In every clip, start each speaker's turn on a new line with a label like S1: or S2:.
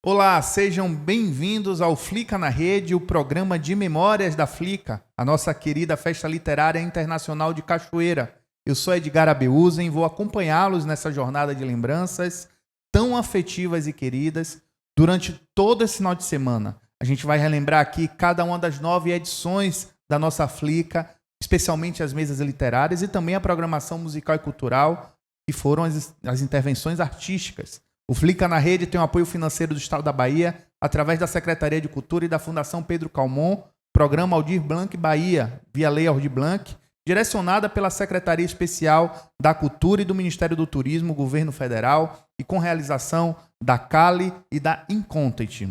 S1: Olá, sejam bem-vindos ao Flica na Rede, o programa de memórias da Flica, a nossa querida festa literária internacional de Cachoeira. Eu sou Edgar Abeusen e vou acompanhá-los nessa jornada de lembranças tão afetivas e queridas durante todo esse final de semana. A gente vai relembrar aqui cada uma das 9 edições da nossa Flica, especialmente as mesas literárias e também a programação musical e cultural, que foram as intervenções artísticas. O Flica na Rede tem o apoio financeiro do Estado da Bahia, através da Secretaria de Cultura e da Fundação Pedro Calmon, Programa Aldir Blanc Bahia, via Lei Aldir Blanc, direcionada pela Secretaria Especial da Cultura e do Ministério do Turismo, Governo Federal, e com realização da Cali e da Incontent.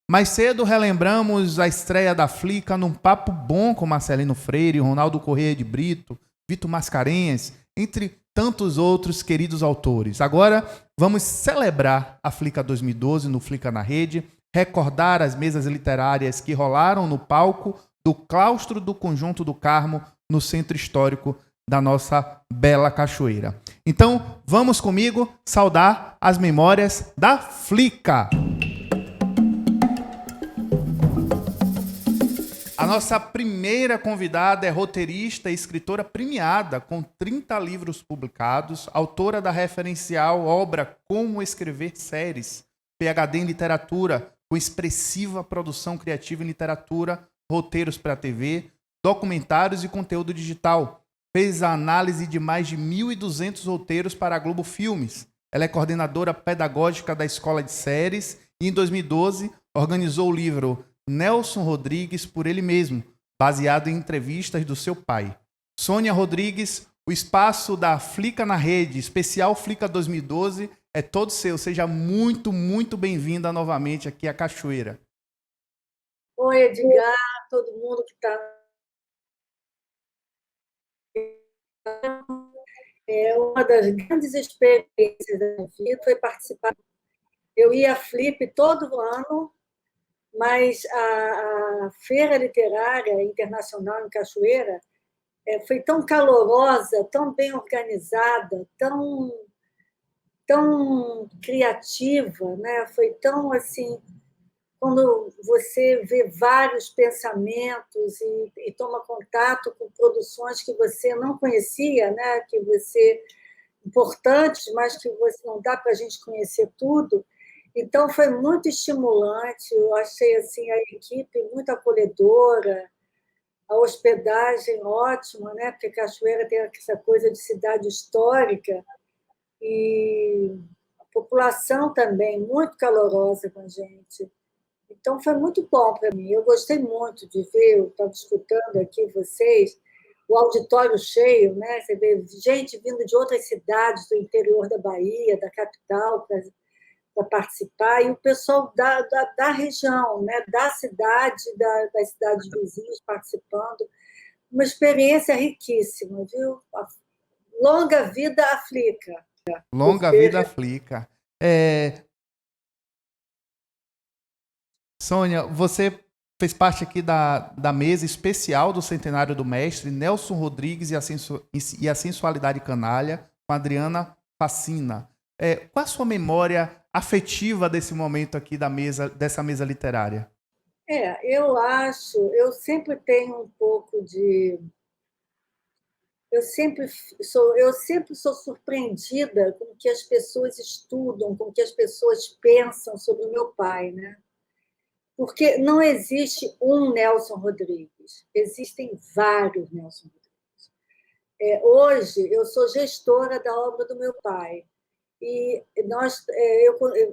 S1: Mais cedo, relembramos a estreia da Flica num papo bom com Marcelino Freire, Ronaldo Corrêa de Brito, Vitor Mascarenhas, entre tantos outros queridos autores. Agora, vamos celebrar a Flica 2012 no Flica na Rede, recordar as mesas literárias que rolaram no palco do claustro do Conjunto do Carmo, no centro histórico da nossa bela Cachoeira. Então, vamos comigo saudar as memórias da Flica. A nossa primeira convidada é roteirista e escritora premiada, com 30 livros publicados, autora da referencial obra Como Escrever Séries, PhD em Literatura, com expressiva produção criativa em literatura, roteiros para TV, documentários e conteúdo digital. Fez a análise de mais de 1.200 roteiros para a Globo Filmes. Ela é coordenadora pedagógica da Escola de Séries e, em 2012, organizou o livro Nelson Rodrigues por ele mesmo, baseado em entrevistas do seu pai. Sônia Rodrigues, o espaço da Flica na Rede, especial Flica 2012, é todo seu. Seja muito, muito bem-vinda novamente aqui à Cachoeira.
S2: Oi, Edgar, todo mundo que está. Uma das grandes experiências da minha vida foi participar. Eu ia à Flip todo ano, mas a Feira Literária Internacional em Cachoeira foi tão calorosa, tão bem organizada, tão criativa, né? Foi tão assim, quando você vê vários pensamentos e toma contato com produções que você não conhecia, né? Que você importantes, mas que você não dá para a gente conhecer tudo. Então foi muito estimulante. Eu achei assim a equipe muito acolhedora, a hospedagem ótima, né? Porque Cachoeira tem essa coisa de cidade histórica e a população também muito calorosa com a gente. Então, foi muito bom para mim. Eu gostei muito de ver, eu estava escutando aqui vocês, o auditório cheio, né? Você vê gente vindo de outras cidades do interior da Bahia, da capital, para participar, e o pessoal da região, né? Da cidade, das cidades vizinhas participando. Uma experiência riquíssima, viu? Longa vida à Flica.
S1: Longa
S2: Porque
S1: vida Flica. Sônia, você fez parte aqui da mesa especial do centenário do mestre Nelson Rodrigues e a Sensualidade Canalha, com a Adriana Facina. Qual a sua memória afetiva desse momento aqui dessa mesa literária?
S2: eu acho, sempre tenho um pouco de. Eu sempre sou surpreendida com o que as pessoas estudam, com o que as pessoas pensam sobre o meu pai, né? Porque não existe um Nelson Rodrigues, existem vários Nelson Rodrigues. Hoje, eu sou gestora da obra do meu pai. E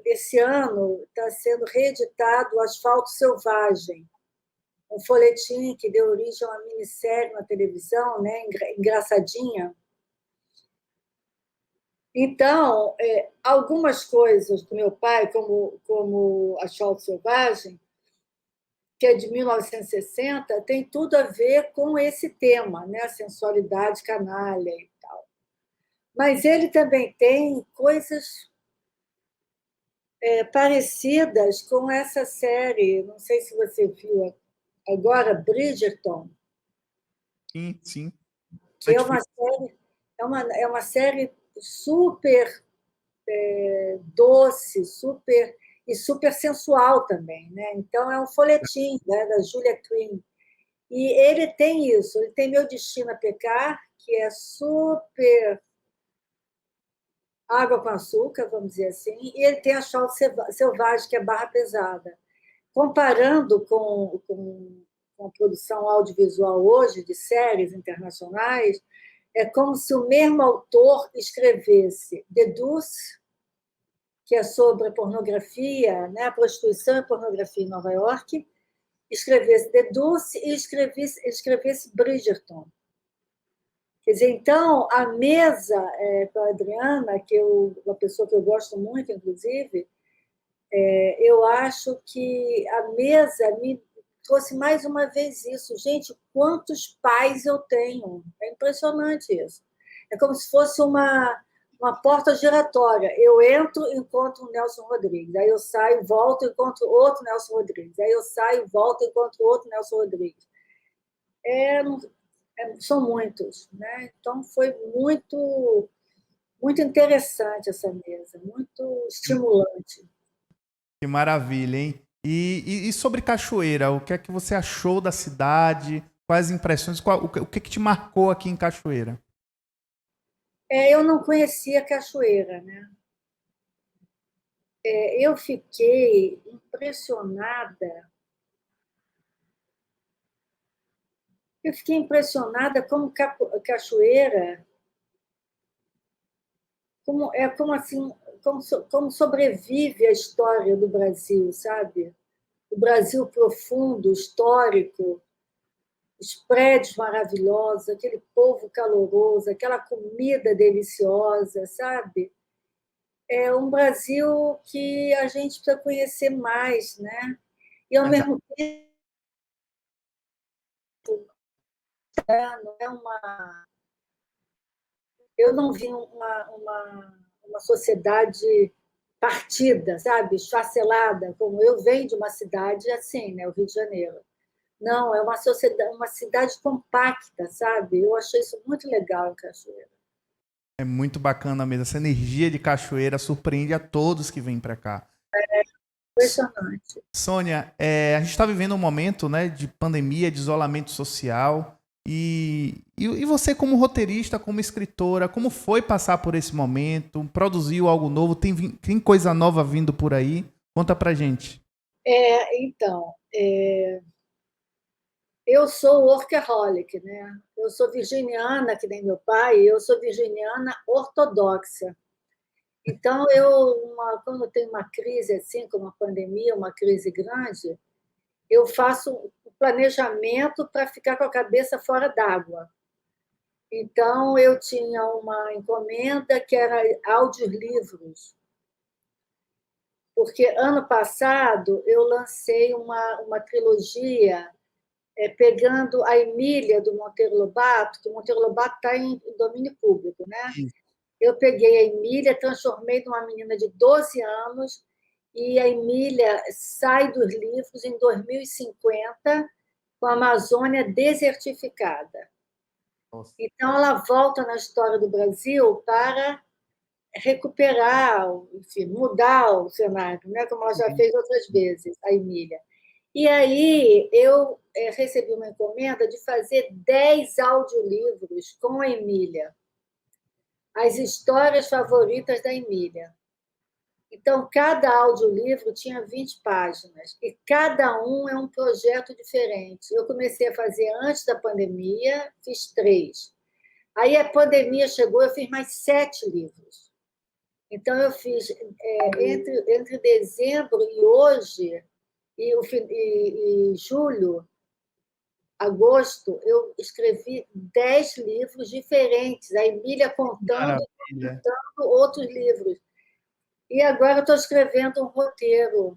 S2: esse ano está sendo reeditado o Asfalto Selvagem, um folhetim que deu origem a uma minissérie na televisão, né, engraçadinha. Então, algumas coisas do meu pai, como Asfalto Selvagem, que é de 1960, tem tudo a ver com esse tema, né? A sensualidade canalha e tal. Mas ele também tem coisas parecidas com essa série, não sei se você viu agora, Bridgerton,
S1: Sim, sim.
S2: que é uma
S1: Netflix.
S2: série, é uma série super doce, super e super sensual também, né? Então, é um folhetim, né, da Julia Quinn. E ele tem isso, ele tem Meu Destino a Pecar, que é super água com açúcar, vamos dizer assim, e ele tem Asfalto Selvagem, que é barra pesada. Comparando com a produção audiovisual hoje, de séries internacionais, é como se o mesmo autor escrevesse The Deuce, que é sobre a pornografia, né, a prostituição e pornografia em Nova York, escrevesse The Deuce e escrevesse Bridgerton. Quer dizer, então, a mesa, para a Adriana, uma pessoa que eu gosto muito, inclusive, eu acho que a mesa me trouxe mais uma vez isso. Gente, quantos pais eu tenho? É impressionante isso. É como se fosse uma porta giratória. Eu entro, encontro o Nelson Rodrigues. Aí eu saio, volto, encontro outro Nelson Rodrigues. Aí eu saio, volto, encontro outro Nelson Rodrigues. São muitos, né? Então foi muito, muito interessante essa mesa, muito estimulante.
S1: Que maravilha, hein? E sobre Cachoeira, o que é que você achou da cidade? Quais impressões? O que é que te marcou aqui em Cachoeira?
S2: Eu não conhecia Cachoeira, né? Eu fiquei impressionada. Eu fiquei impressionada como Cachoeira, como assim, como sobrevive a história do Brasil, sabe? O Brasil profundo, histórico, os prédios maravilhosos, aquele povo caloroso, aquela comida deliciosa, sabe? É um Brasil que a gente precisa conhecer mais, né? E, ao
S1: Verdade.
S2: mesmo tempo, não é eu não vi uma sociedade partida, sabe? Esfacelada, como eu venho de uma cidade assim, né? O Rio de Janeiro. Não, é uma cidade compacta, sabe? Eu achei isso muito legal em Cachoeira.
S1: É muito bacana mesmo. Essa energia de Cachoeira surpreende a todos que vêm para cá.
S2: Impressionante.
S1: Sônia, a gente está vivendo um momento, né, de pandemia, de isolamento social. E você, como roteirista, como escritora, como foi passar por esse momento? Produziu algo novo? Tem coisa nova vindo por aí? Conta pra gente.
S2: Então, eu sou workaholic, né? Eu sou virginiana, que nem meu pai, e eu sou virginiana ortodoxa. Então, quando eu tenho uma crise assim, como a pandemia, uma crise grande, eu faço o planejamento para ficar com a cabeça fora d'água. Então, eu tinha uma encomenda que era audiolivros, porque ano passado eu lancei uma trilogia pegando a Emília do Monteiro Lobato, que o Monteiro Lobato está em domínio público, né? Eu peguei a Emília, transformei numa menina de 12 anos, e a Emília sai dos livros em 2050, com a Amazônia desertificada.
S1: Nossa.
S2: Então, ela volta na história do Brasil para recuperar, enfim, mudar o cenário, né? Como ela já fez outras vezes, a Emília. E aí eu recebi uma encomenda de fazer 10 audiolivros com a Emília, as histórias favoritas da Emília. Então, cada audiolivro tinha 20 páginas, e cada um é um projeto diferente. Eu comecei a fazer antes da pandemia, fiz 3. Aí a pandemia chegou, eu fiz mais 7 livros. Então, eu fiz, entre dezembro e hoje, e julho, agosto, eu escrevi 10 livros diferentes, a Emília contando
S1: Maravilha.
S2: outros livros. E agora eu estou escrevendo um roteiro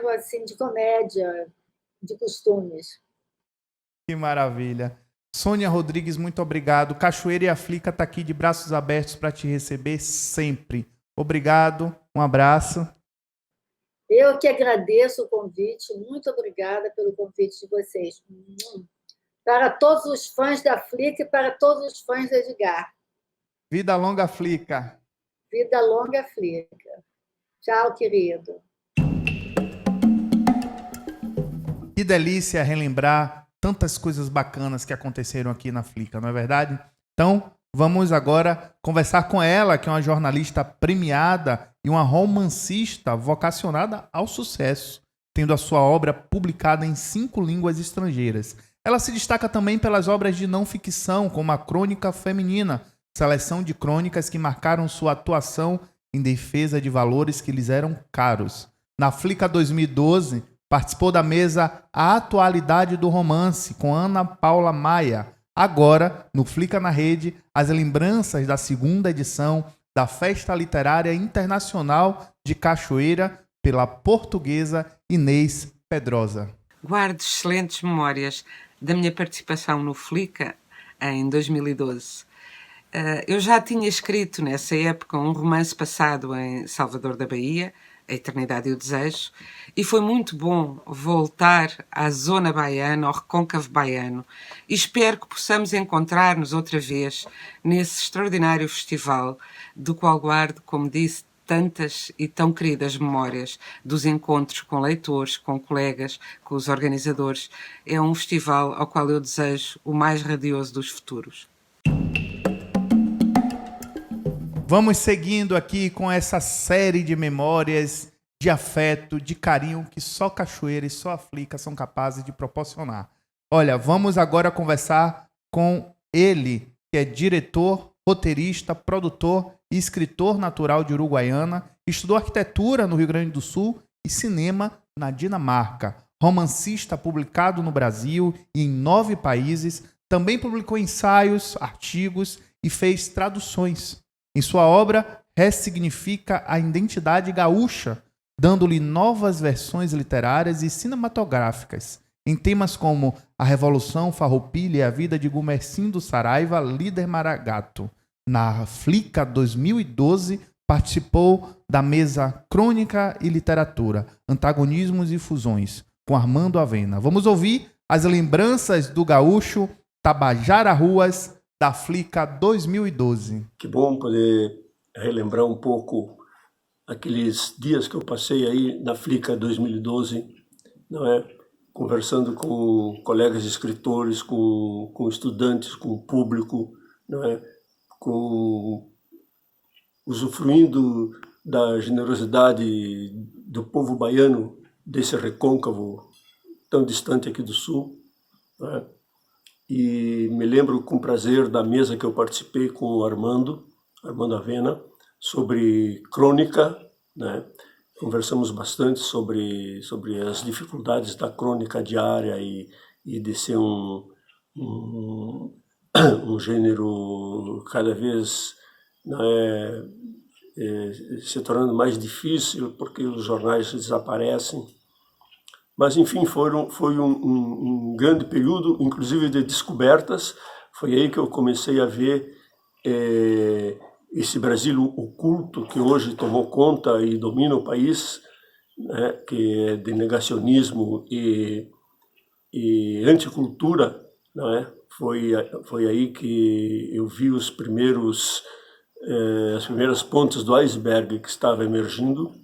S2: assim de comédia, de costumes.
S1: Que maravilha. Sônia Rodrigues, muito obrigado. Cachoeira e a Flica tá aqui de braços abertos para te receber sempre. Obrigado, um abraço.
S2: Eu que agradeço o convite, muito obrigada pelo convite de vocês. Para todos os fãs da Flica e para todos os fãs da Edgar.
S1: Vida longa, Flica.
S2: Vida longa, Flica. Tchau, querido.
S1: Que delícia relembrar tantas coisas bacanas que aconteceram aqui na Flica, não é verdade? Então, vamos agora conversar com ela, que é uma jornalista premiada e uma romancista vocacionada ao sucesso, tendo a sua obra publicada em 5 línguas estrangeiras. Ela se destaca também pelas obras de não ficção, como a Crônica Feminina, seleção de crônicas que marcaram sua atuação em defesa de valores que lhes eram caros. Na Flica 2012, participou da mesa A Atualidade do Romance, com Ana Paula Maia. Agora, no Flica na Rede, as lembranças da 2ª edição da Festa Literária Internacional de Cachoeira, pela portuguesa Inês Pedrosa.
S3: Guardo excelentes memórias da minha participação no Flica em 2012. Eu já tinha escrito nessa época um romance passado em Salvador da Bahia, A Eternidade e o Desejo, e foi muito bom voltar à zona baiana, ao recôncavo baiano, e espero que possamos encontrar-nos outra vez nesse extraordinário festival, do qual guardo, como disse, tantas e tão queridas memórias dos encontros com leitores, com colegas, com os organizadores. É um festival ao qual eu desejo o mais radioso dos futuros.
S1: Vamos seguindo aqui com essa série de memórias, de afeto, de carinho que só Cachoeira e só a Flica são capazes de proporcionar. Olha, vamos agora conversar com ele, que é diretor, roteirista, produtor e escritor natural de Uruguaiana, estudou arquitetura no Rio Grande do Sul e cinema na Dinamarca. Romancista publicado no Brasil e em 9 países, também publicou ensaios, artigos e fez traduções. Em sua obra, ressignifica a identidade gaúcha, dando-lhe novas versões literárias e cinematográficas, em temas como a Revolução Farroupilha e a vida de Gumercindo Saraiva, líder Maragato. Na Flica 2012, participou da mesa Crônica e Literatura, Antagonismos e Fusões, com Armando Avena. Vamos ouvir as lembranças do gaúcho Tabajara Ruas, da Flica 2012.
S4: Que bom poder relembrar um pouco aqueles dias que eu passei aí na Flica 2012, não é? Conversando com colegas escritores, com estudantes, com o público, não é? Usufruindo da generosidade do povo baiano, desse recôncavo tão distante aqui do sul, não é? E me lembro com prazer da mesa que eu participei com o Armando Avena, sobre crônica, né? Conversamos bastante sobre as dificuldades da crônica diária e de ser um gênero cada vez, né, se tornando mais difícil porque os jornais desaparecem. Mas, enfim, foi um grande período, inclusive de descobertas. Foi aí que eu comecei a ver esse Brasil oculto que hoje tomou conta e domina o país, né, que é de negacionismo e anticultura, não é? Foi aí que eu vi as primeiras pontas do iceberg que estava emergindo.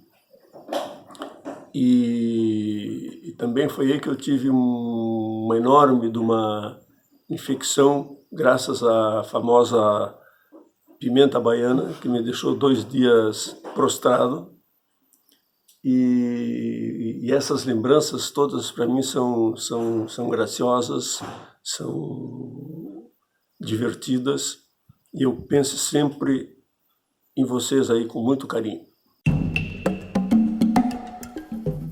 S4: E também foi aí que eu tive uma enorme de uma infecção, graças à famosa pimenta baiana, que me deixou 2 dias prostrado. E essas lembranças todas para mim são graciosas, são divertidas, e eu penso sempre em vocês aí com muito carinho.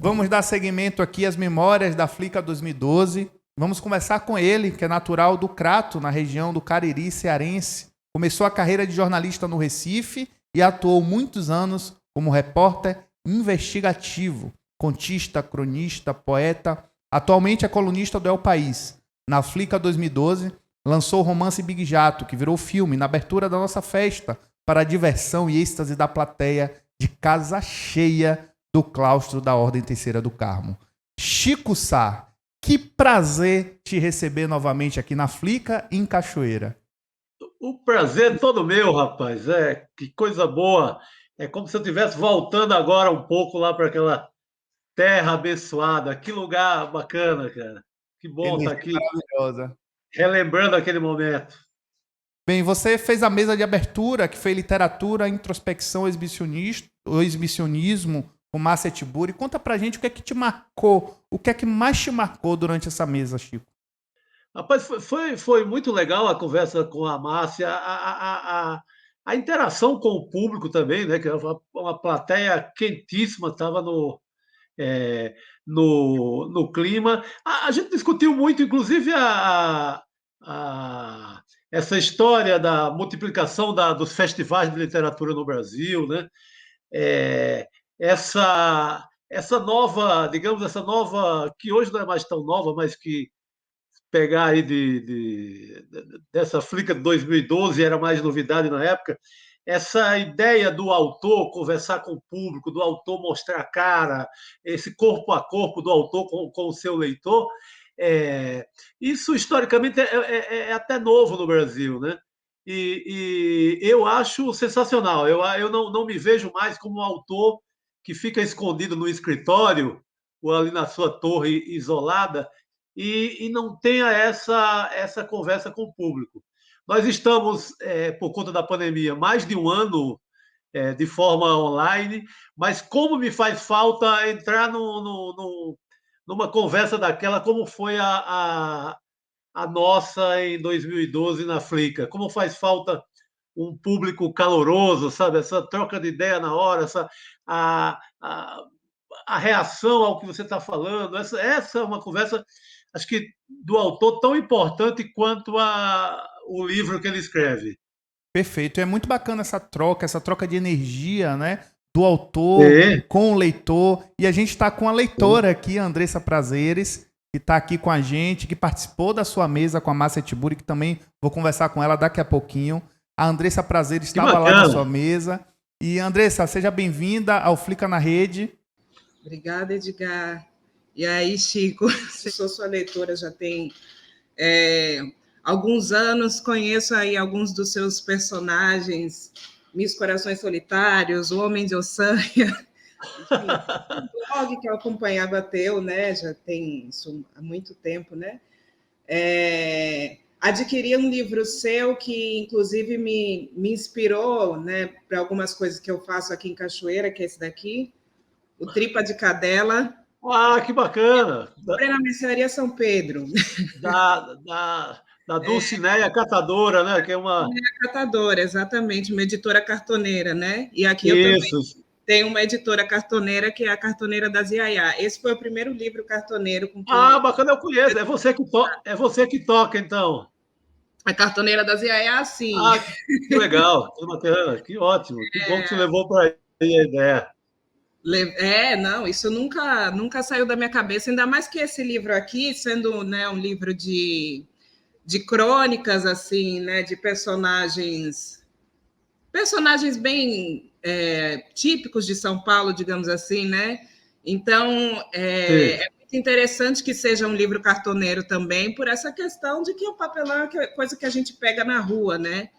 S1: Vamos dar seguimento aqui às memórias da Flica 2012. Vamos conversar com ele, que é natural do Crato, na região do Cariri cearense. Começou a carreira de jornalista no Recife e atuou muitos anos como repórter investigativo, contista, cronista, poeta. Atualmente é colunista do El País. Na Flica 2012, lançou o romance Big Jato, que virou filme na abertura da nossa festa, para a diversão e êxtase da plateia de Casa Cheia do claustro da Ordem Terceira do Carmo. Chico Sá, que prazer te receber novamente aqui na Flica e em Cachoeira.
S5: O prazer é todo meu, rapaz. Que coisa boa. É como se eu estivesse voltando agora um pouco lá para aquela terra abençoada. Que lugar bacana, cara. Que bom estar
S1: Energia
S5: aqui
S1: maravilhosa.
S5: relembrando aquele momento.
S1: Bem, você fez a mesa de abertura, que foi literatura, introspecção, o exibicionismo, com Márcia Tiburi. Conta pra gente o que é que te marcou, o que é que mais te marcou durante essa mesa, Chico.
S5: Rapaz, foi muito legal a conversa com a Márcia, a interação com o público também, né? Que era uma plateia quentíssima, estava é, no clima. A gente discutiu muito, inclusive, essa história da multiplicação dos festivais de literatura no Brasil, né? É, essa nova, digamos, essa nova, que hoje não é mais tão nova, mas que pegar aí dessa Flickr de 2012, era mais novidade na época, essa ideia do autor conversar com o público, do autor mostrar a cara, esse corpo a corpo do autor com o seu leitor, isso historicamente é até novo no Brasil, né? E eu acho sensacional. Eu não me vejo mais como um autor que fica escondido no escritório ou ali na sua torre isolada e não tenha essa conversa com o público. Nós estamos, por conta da pandemia, mais de um ano de forma online, mas como me faz falta entrar numa conversa daquela, como foi a nossa em 2012 na Flickr, como faz falta um público caloroso, sabe? Essa troca de ideia na hora, a, a, a reação ao que você está falando. Essa é uma conversa, acho que, do autor tão importante quanto o livro que ele escreve.
S1: Perfeito. É muito bacana essa troca de energia, né? Do autor
S5: É.
S1: com o leitor. E a gente está com a leitora aqui, a Andressa Prazeres, que está aqui com a gente, que participou da sua mesa com a Márcia Tiburi, que também vou conversar com ela daqui a pouquinho. A Andressa Prazeres estava lá na sua mesa. E, Andressa, seja bem-vinda ao Flica na Rede.
S6: Obrigada, Edgar. E aí, Chico, eu sou sua leitora, já tem alguns anos, conheço aí alguns dos seus personagens, Meus Corações Solitários, O Homem de Ossanha, enfim, o blog que eu acompanhava teu, né, já tem isso há muito tempo, né, adquiri um livro seu que, inclusive, me inspirou, né, para algumas coisas que eu faço aqui em Cachoeira, que é esse daqui, o Tripa de Cadela.
S5: Ah, que bacana!
S6: Comprei na Mercearia São Pedro.
S5: Da Dulcineia Catadora, né? Que é uma...
S6: Catadora, exatamente, uma editora cartoneira, né? E aqui eu
S5: Isso.
S6: também tenho uma editora cartoneira, que é a Cartoneira das Iaiá. Esse foi o primeiro livro cartoneiro com que
S5: bacana, eu conheço. É você que toca, então.
S6: A Cartoneira das Iaiá, sim.
S5: Que legal, que bacana, que ótimo. Que bom que você levou para aí a ideia.
S6: Não, isso nunca saiu da minha cabeça, ainda mais que esse livro aqui, sendo, né, um livro de crônicas, assim, né, de personagens bem típicos de São Paulo, digamos assim, né? Então, é muito interessante que seja um livro cartoneiro também, por essa questão de que o papelão é coisa que a gente pega na rua, né?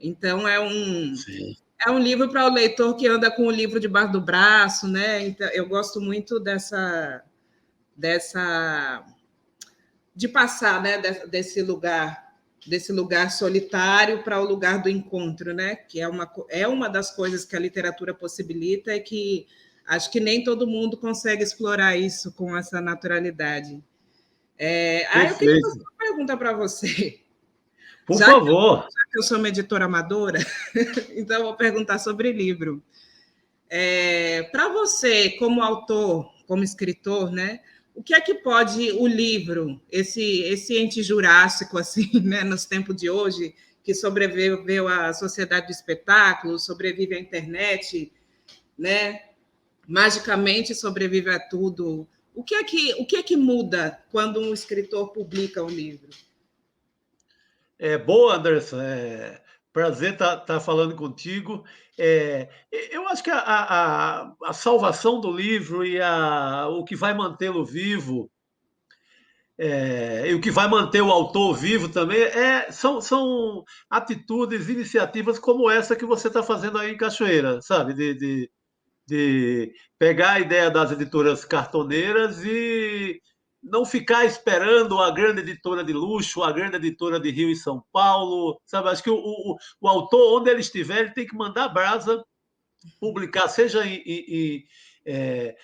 S6: Então, é um livro para o leitor que anda com o livro debaixo do braço, né? Então, eu gosto muito de passar, né, desse lugar solitário para o lugar do encontro, né? Que é uma das coisas que a literatura possibilita e que acho que nem todo mundo consegue explorar isso com essa naturalidade. Eu queria fazer uma pergunta para você.
S5: Por favor.
S6: Já que eu sou uma editora amadora, então eu vou perguntar sobre livro. Para você, como autor, como escritor, né? O que é que pode o livro, esse ente jurássico, assim, né, nos tempos de hoje, que sobreviveu à sociedade do espetáculo, sobrevive à internet, né? Magicamente sobrevive a tudo. O que é que muda quando um escritor publica um livro?
S5: Boa, Anderson. Prazer estar falando contigo. Eu acho que a salvação do livro e o que vai mantê-lo vivo e o que vai manter o autor vivo também são atitudes, iniciativas como essa que você está fazendo aí em Cachoeira, sabe? De pegar a ideia das editoras cartoneiras e não ficar esperando a grande editora de luxo, a grande editora de Rio e São Paulo, sabe? Acho que o autor, onde ele estiver, ele tem que mandar brasa, publicar, seja é,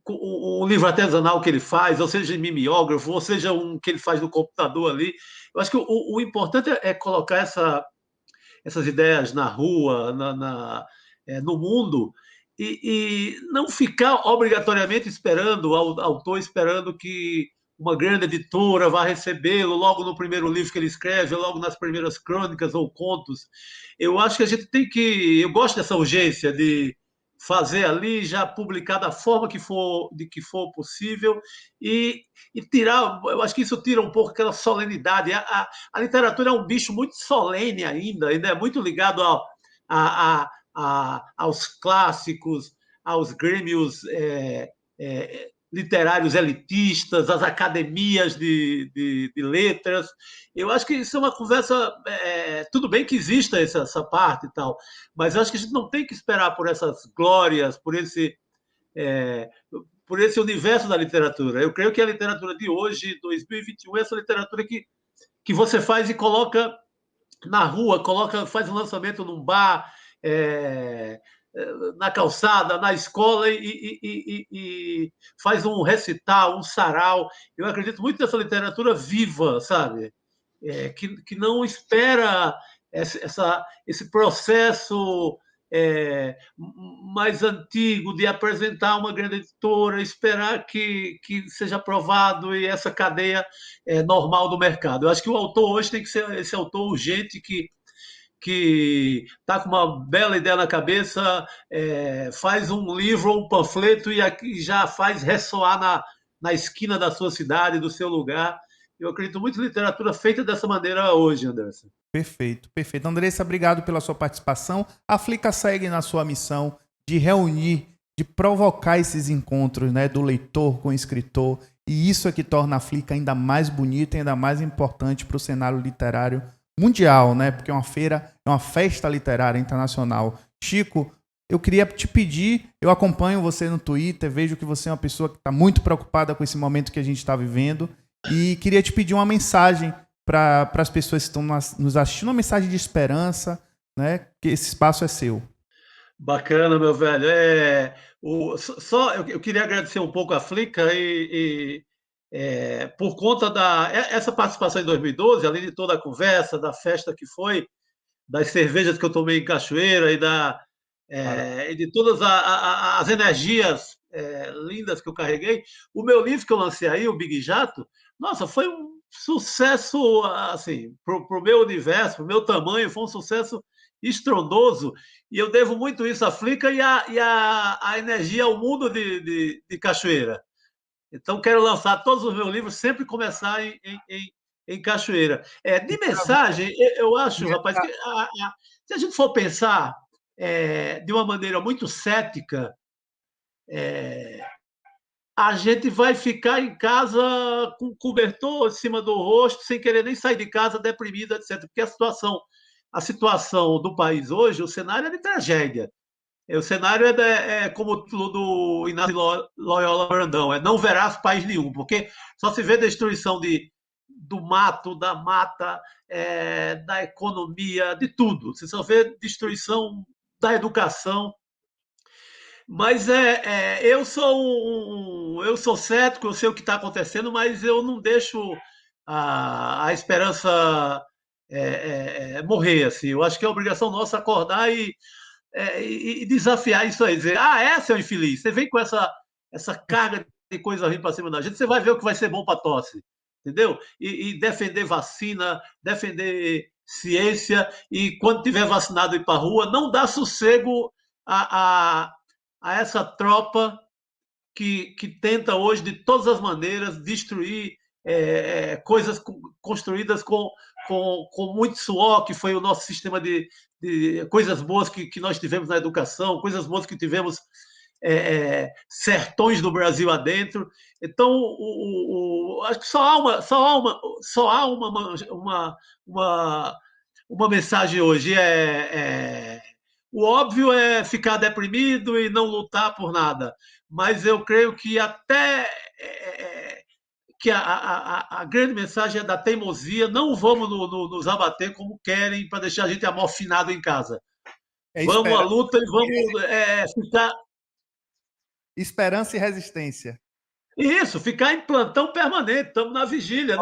S5: um livro artesanal que ele faz, ou seja, em mimeógrafo, ou seja, um que ele faz no computador ali. Eu acho que o importante é colocar essas ideias na rua, no mundo, e não ficar obrigatoriamente esperando, o autor esperando que uma grande editora vá recebê-lo logo no primeiro livro que ele escreve, logo nas primeiras crônicas ou contos. Eu acho que a gente tem que. Eu gosto dessa urgência de fazer ali, já publicar da forma de que for possível e tirar. Eu acho que isso tira um pouco aquela solenidade. A literatura é um bicho muito solene ainda é muito ligado aos clássicos, aos grêmios literários elitistas, às academias de letras. Eu acho que isso é uma conversa. Tudo bem que exista essa parte e tal, mas eu acho que a gente não tem que esperar por essas glórias, é, por esse universo da literatura. Eu creio que a literatura de hoje, 2021, é essa literatura que você faz e coloca na rua, faz um lançamento num bar, na calçada, na escola e faz um recital, um sarau. Eu acredito muito nessa literatura viva, sabe? Que não espera esse processo mais antigo de apresentar uma grande editora, esperar que seja aprovado e essa cadeia normal do mercado. Eu acho que o autor hoje tem que ser esse autor urgente que está com uma bela ideia na cabeça, faz um livro ou um panfleto e aqui já faz ressoar na esquina da sua cidade, do seu lugar. Eu acredito muito em literatura feita dessa maneira hoje, Anderson.
S1: Perfeito, perfeito. Andressa, obrigado pela sua participação. A Flica segue na sua missão de reunir, de provocar esses encontros, né, do leitor com o escritor, e isso é que torna a Flica ainda mais bonita e ainda mais importante para o cenário literário mundial, né, porque é uma feira, é uma festa literária internacional. Chico, eu queria te pedir, eu acompanho você no Twitter, vejo que você é uma pessoa que está muito preocupada com esse momento que a gente está vivendo, e queria te pedir uma mensagem para as pessoas que estão nos assistindo, uma mensagem de esperança, né? Que esse espaço é seu.
S5: Bacana, meu velho. Eu queria agradecer um pouco a Flica por conta essa participação em 2012, além de toda a conversa, da festa que foi, das cervejas que eu tomei em Cachoeira e de todas as energias lindas que eu carreguei. O meu livro que eu lancei aí, o Big Jato, nossa, foi um sucesso, assim, para o meu universo, para o meu tamanho, foi um sucesso estrondoso, e eu devo muito isso à Flica e a energia ao mundo de Cachoeira. Então, quero lançar todos os meus livros, sempre começar em Cachoeira. De mensagem, eu acho, rapaz, que se a gente for pensar de uma maneira muito cética, a gente vai ficar em casa com cobertor em cima do rosto, sem querer nem sair de casa, deprimido, etc. Porque a situação do país hoje, o cenário é de tragédia. O cenário como o título do Inácio Loyola Brandão, não verás país nenhum, porque só se vê destruição do mato, da mata, da economia, de tudo. Você só vê destruição da educação. Mas eu sou cético, eu sei o que está acontecendo, mas eu não deixo a esperança morrer. Assim. Eu acho que é obrigação nossa acordar e desafiar isso aí, dizer, seu infeliz, você vem com essa carga de coisa ruim para cima da gente, você vai ver o que vai ser bom para a tosse, entendeu? E defender vacina, defender ciência, e quando tiver vacinado ir para a rua, não dá sossego a essa tropa que tenta hoje, de todas as maneiras, destruir coisas construídas com muito suor, que foi o nosso sistema de coisas boas que nós tivemos na educação, coisas boas que tivemos sertões do Brasil adentro. Então, acho que só há uma mensagem hoje. O óbvio é ficar deprimido e não lutar por nada, mas eu creio que até que a grande mensagem é da teimosia. Não vamos nos abater como querem para deixar a gente amorfinado em casa. Vamos à luta e vamos ficar.
S1: Esperança e resistência.
S5: Isso, ficar em plantão permanente, estamos na vigília.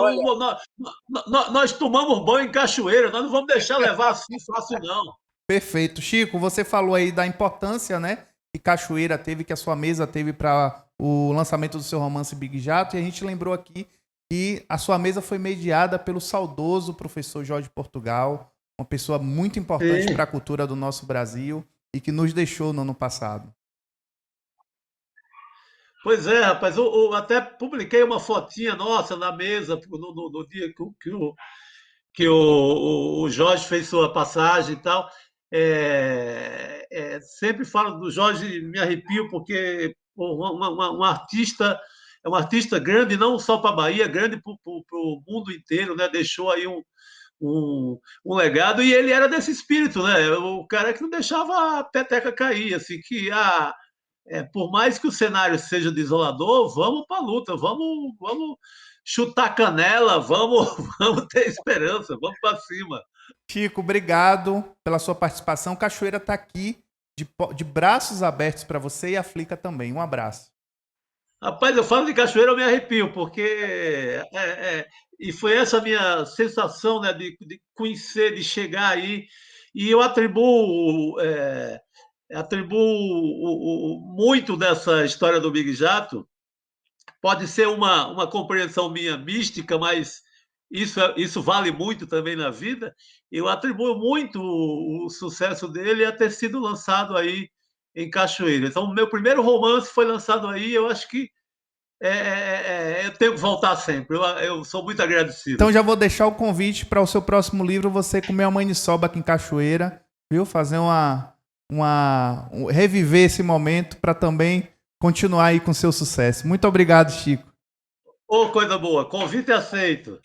S5: Nós tomamos banho em cachoeira, nós não vamos deixar levar assim fácil, não.
S1: Perfeito. Chico, você falou aí da importância, né, que Cachoeira teve, que a sua mesa teve para o lançamento do seu romance Big Jato, e a gente lembrou aqui que a sua mesa foi mediada pelo saudoso professor Jorge Portugal, uma pessoa muito importante para a cultura do nosso Brasil e que nos deixou no ano passado.
S5: Pois é, rapaz, eu até publiquei uma fotinha nossa na mesa no dia que o Jorge fez sua passagem e tal. Sempre falo do Jorge, me arrepio, porque um artista é um artista grande, não só para a Bahia, grande para o mundo inteiro, né? Deixou aí um legado, e ele era desse espírito, né? O cara que não deixava a peteca cair, assim, por mais que o cenário seja desolador, vamos para a luta, vamos chutar canela, vamos ter esperança, vamos para cima.
S1: Chico, obrigado pela sua participação. Cachoeira está aqui de braços abertos para você, e a Flica também. Um abraço.
S5: Rapaz, eu falo de Cachoeira, eu me arrepio, porque e foi essa minha sensação, né, de conhecer, de chegar aí, e eu atribuo muito dessa história do Big Jato. Pode ser uma compreensão minha mística, mas isso vale muito também na vida. Eu atribuo muito o sucesso dele a ter sido lançado aí em Cachoeira. Então, o meu primeiro romance foi lançado aí. Eu acho que eu tenho que voltar sempre. Eu sou muito agradecido.
S1: Então, já vou deixar o convite para o seu próximo livro, você comer uma maniçoba aqui em Cachoeira, viu? Fazer reviver esse momento para também continuar aí com seu sucesso. Muito obrigado, Chico.
S5: Coisa boa. Convite aceito.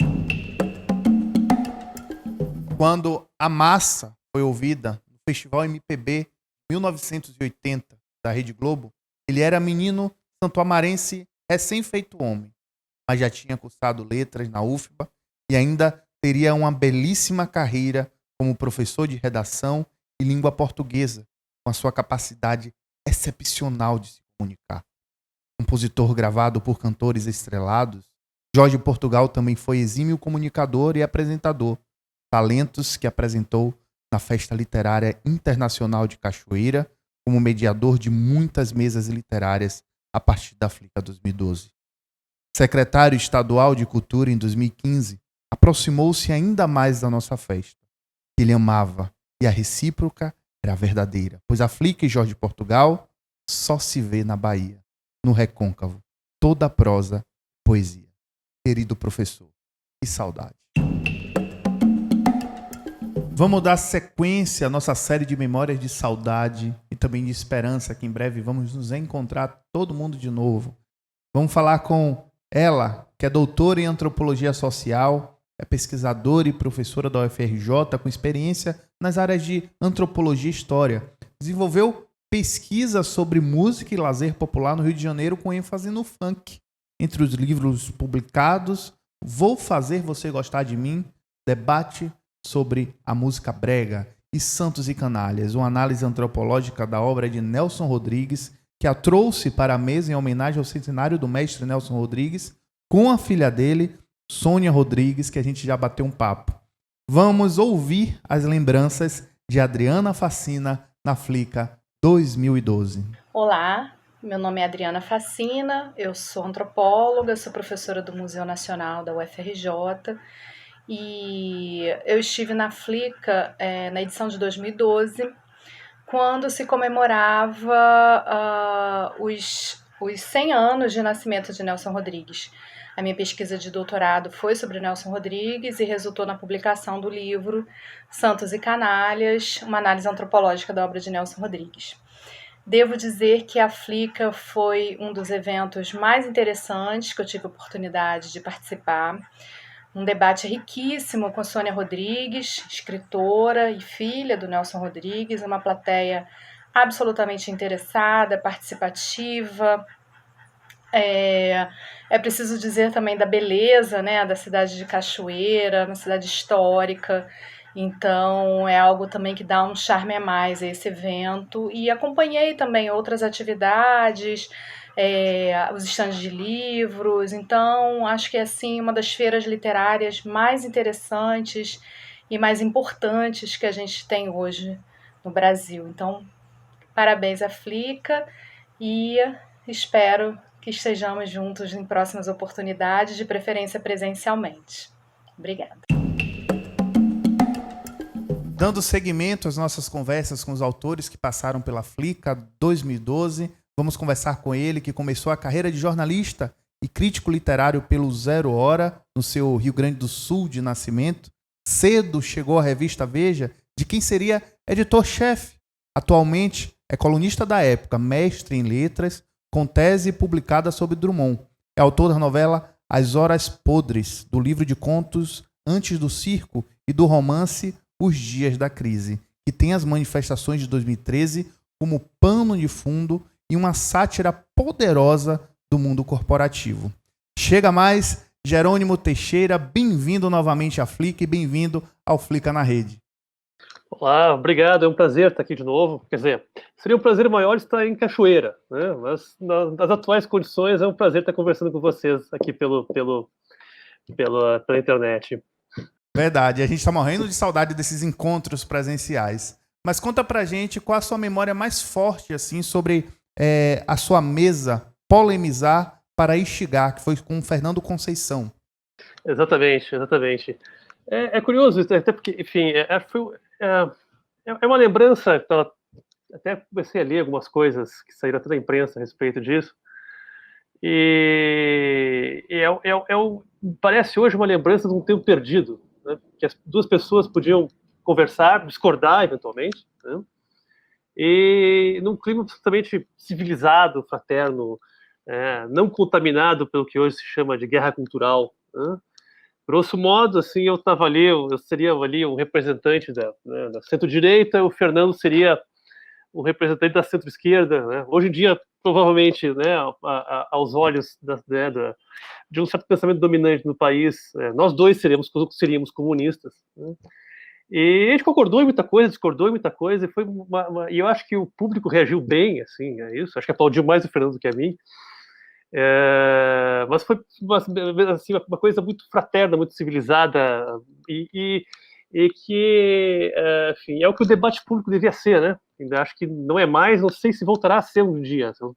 S1: Quando a massa foi ouvida no Festival MPB 1980 da Rede Globo, ele era menino santoamarense recém-feito homem, mas já tinha cursado letras na UFBA e ainda teria uma belíssima carreira como professor de redação e língua portuguesa, com a sua capacidade excepcional de se comunicar. Compositor gravado por cantores estrelados, Jorge Portugal também foi exímio comunicador e apresentador, talentos que apresentou na Festa Literária Internacional de Cachoeira, como mediador de muitas mesas literárias a partir da Flica 2012. Secretário estadual de Cultura em 2015, aproximou-se ainda mais da nossa festa. Ele amava, e a recíproca era verdadeira, pois a Flica e Jorge Portugal só se vê na Bahia, no Recôncavo, toda prosa, poesia. Querido professor, que saudade. Vamos dar sequência à nossa série de memórias de saudade e também de esperança, que em breve vamos nos encontrar todo mundo de novo. Vamos falar com ela, que é doutora em antropologia social, é pesquisadora e professora da UFRJ, com experiência nas áreas de antropologia e história. Desenvolveu pesquisa sobre música e lazer popular no Rio de Janeiro, com ênfase no funk. Entre os livros publicados, Vou Fazer Você Gostar de Mim, debate sobre a música brega, e Santos e Canalhas, uma análise antropológica da obra de Nelson Rodrigues, que a trouxe para a mesa em homenagem ao centenário do mestre Nelson Rodrigues, com a filha dele, Sônia Rodrigues, que a gente já bateu um papo. Vamos ouvir as lembranças de Adriana Facina na Flica 2012.
S7: Olá, meu nome é Adriana Facina, eu sou antropóloga, sou professora do Museu Nacional da UFRJ, e eu estive na Flica na edição de 2012, quando se comemorava os 100 anos de nascimento de Nelson Rodrigues. A minha pesquisa de doutorado foi sobre Nelson Rodrigues e resultou na publicação do livro Santos e Canalhas, uma análise antropológica da obra de Nelson Rodrigues. Devo dizer que a Flica foi um dos eventos mais interessantes que eu tive a oportunidade de participar. Um debate riquíssimo com Sônia Rodrigues, escritora e filha do Nelson Rodrigues, uma plateia absolutamente interessada, participativa. É preciso dizer também da beleza, né, da cidade de Cachoeira, uma cidade histórica. Então, é algo também que dá um charme a mais a esse evento. E acompanhei também outras atividades, os estandes de livros. Então, acho que é, assim, uma das feiras literárias mais interessantes e mais importantes que a gente tem hoje no Brasil. Então, parabéns à Flica e espero que estejamos juntos em próximas oportunidades, de preferência presencialmente. Obrigada.
S1: Dando seguimento às nossas conversas com os autores que passaram pela Flica 2012, vamos conversar com ele, que começou a carreira de jornalista e crítico literário pelo Zero Hora, no seu Rio Grande do Sul de nascimento. Cedo chegou à revista Veja, de quem seria editor-chefe. Atualmente é colunista da Época, mestre em letras, com tese publicada sobre Drummond. É autor da novela As Horas Podres, do livro de contos Antes do Circo e do romance Os Dias da Crise, que tem as manifestações de 2013 como pano de fundo e uma sátira poderosa do mundo corporativo. Chega mais, Jerônimo Teixeira, bem-vindo novamente à Flica e bem-vindo ao Flica na Rede.
S8: Olá, obrigado, é um prazer estar aqui de novo. Quer dizer, seria um prazer maior estar em Cachoeira, né? Mas nas atuais condições é um prazer estar conversando com vocês aqui pela internet.
S1: Verdade, a gente está morrendo de saudade desses encontros presenciais. Mas conta pra gente qual a sua memória mais forte assim sobre a sua mesa Polemizar para Instigar, que foi com o Fernando Conceição.
S8: Exatamente. É curioso, até porque, enfim, é uma lembrança, até comecei a ler algumas coisas que saíram até da imprensa a respeito disso, e parece hoje uma lembrança de um tempo perdido, né? Que as duas pessoas podiam conversar, discordar eventualmente, né? E num clima absolutamente civilizado, fraterno, não contaminado pelo que hoje se chama de guerra cultural, né? Grosso modo, assim, eu seria ali um representante da centro-direita, o Fernando seria o representante da centro-esquerda, né? Hoje em dia, provavelmente, né, aos olhos de um certo pensamento dominante no país, nós dois seríamos comunistas, né? E a gente concordou em muita coisa, discordou em muita coisa, e eu acho que o público reagiu bem, assim, a isso. Acho que aplaudiu mais o Fernando do que a mim. Mas foi assim, uma coisa muito fraterna, muito civilizada, e que, enfim, é o que o debate público devia ser, né? Ainda acho que não é mais, não sei se voltará a ser um dia. Eu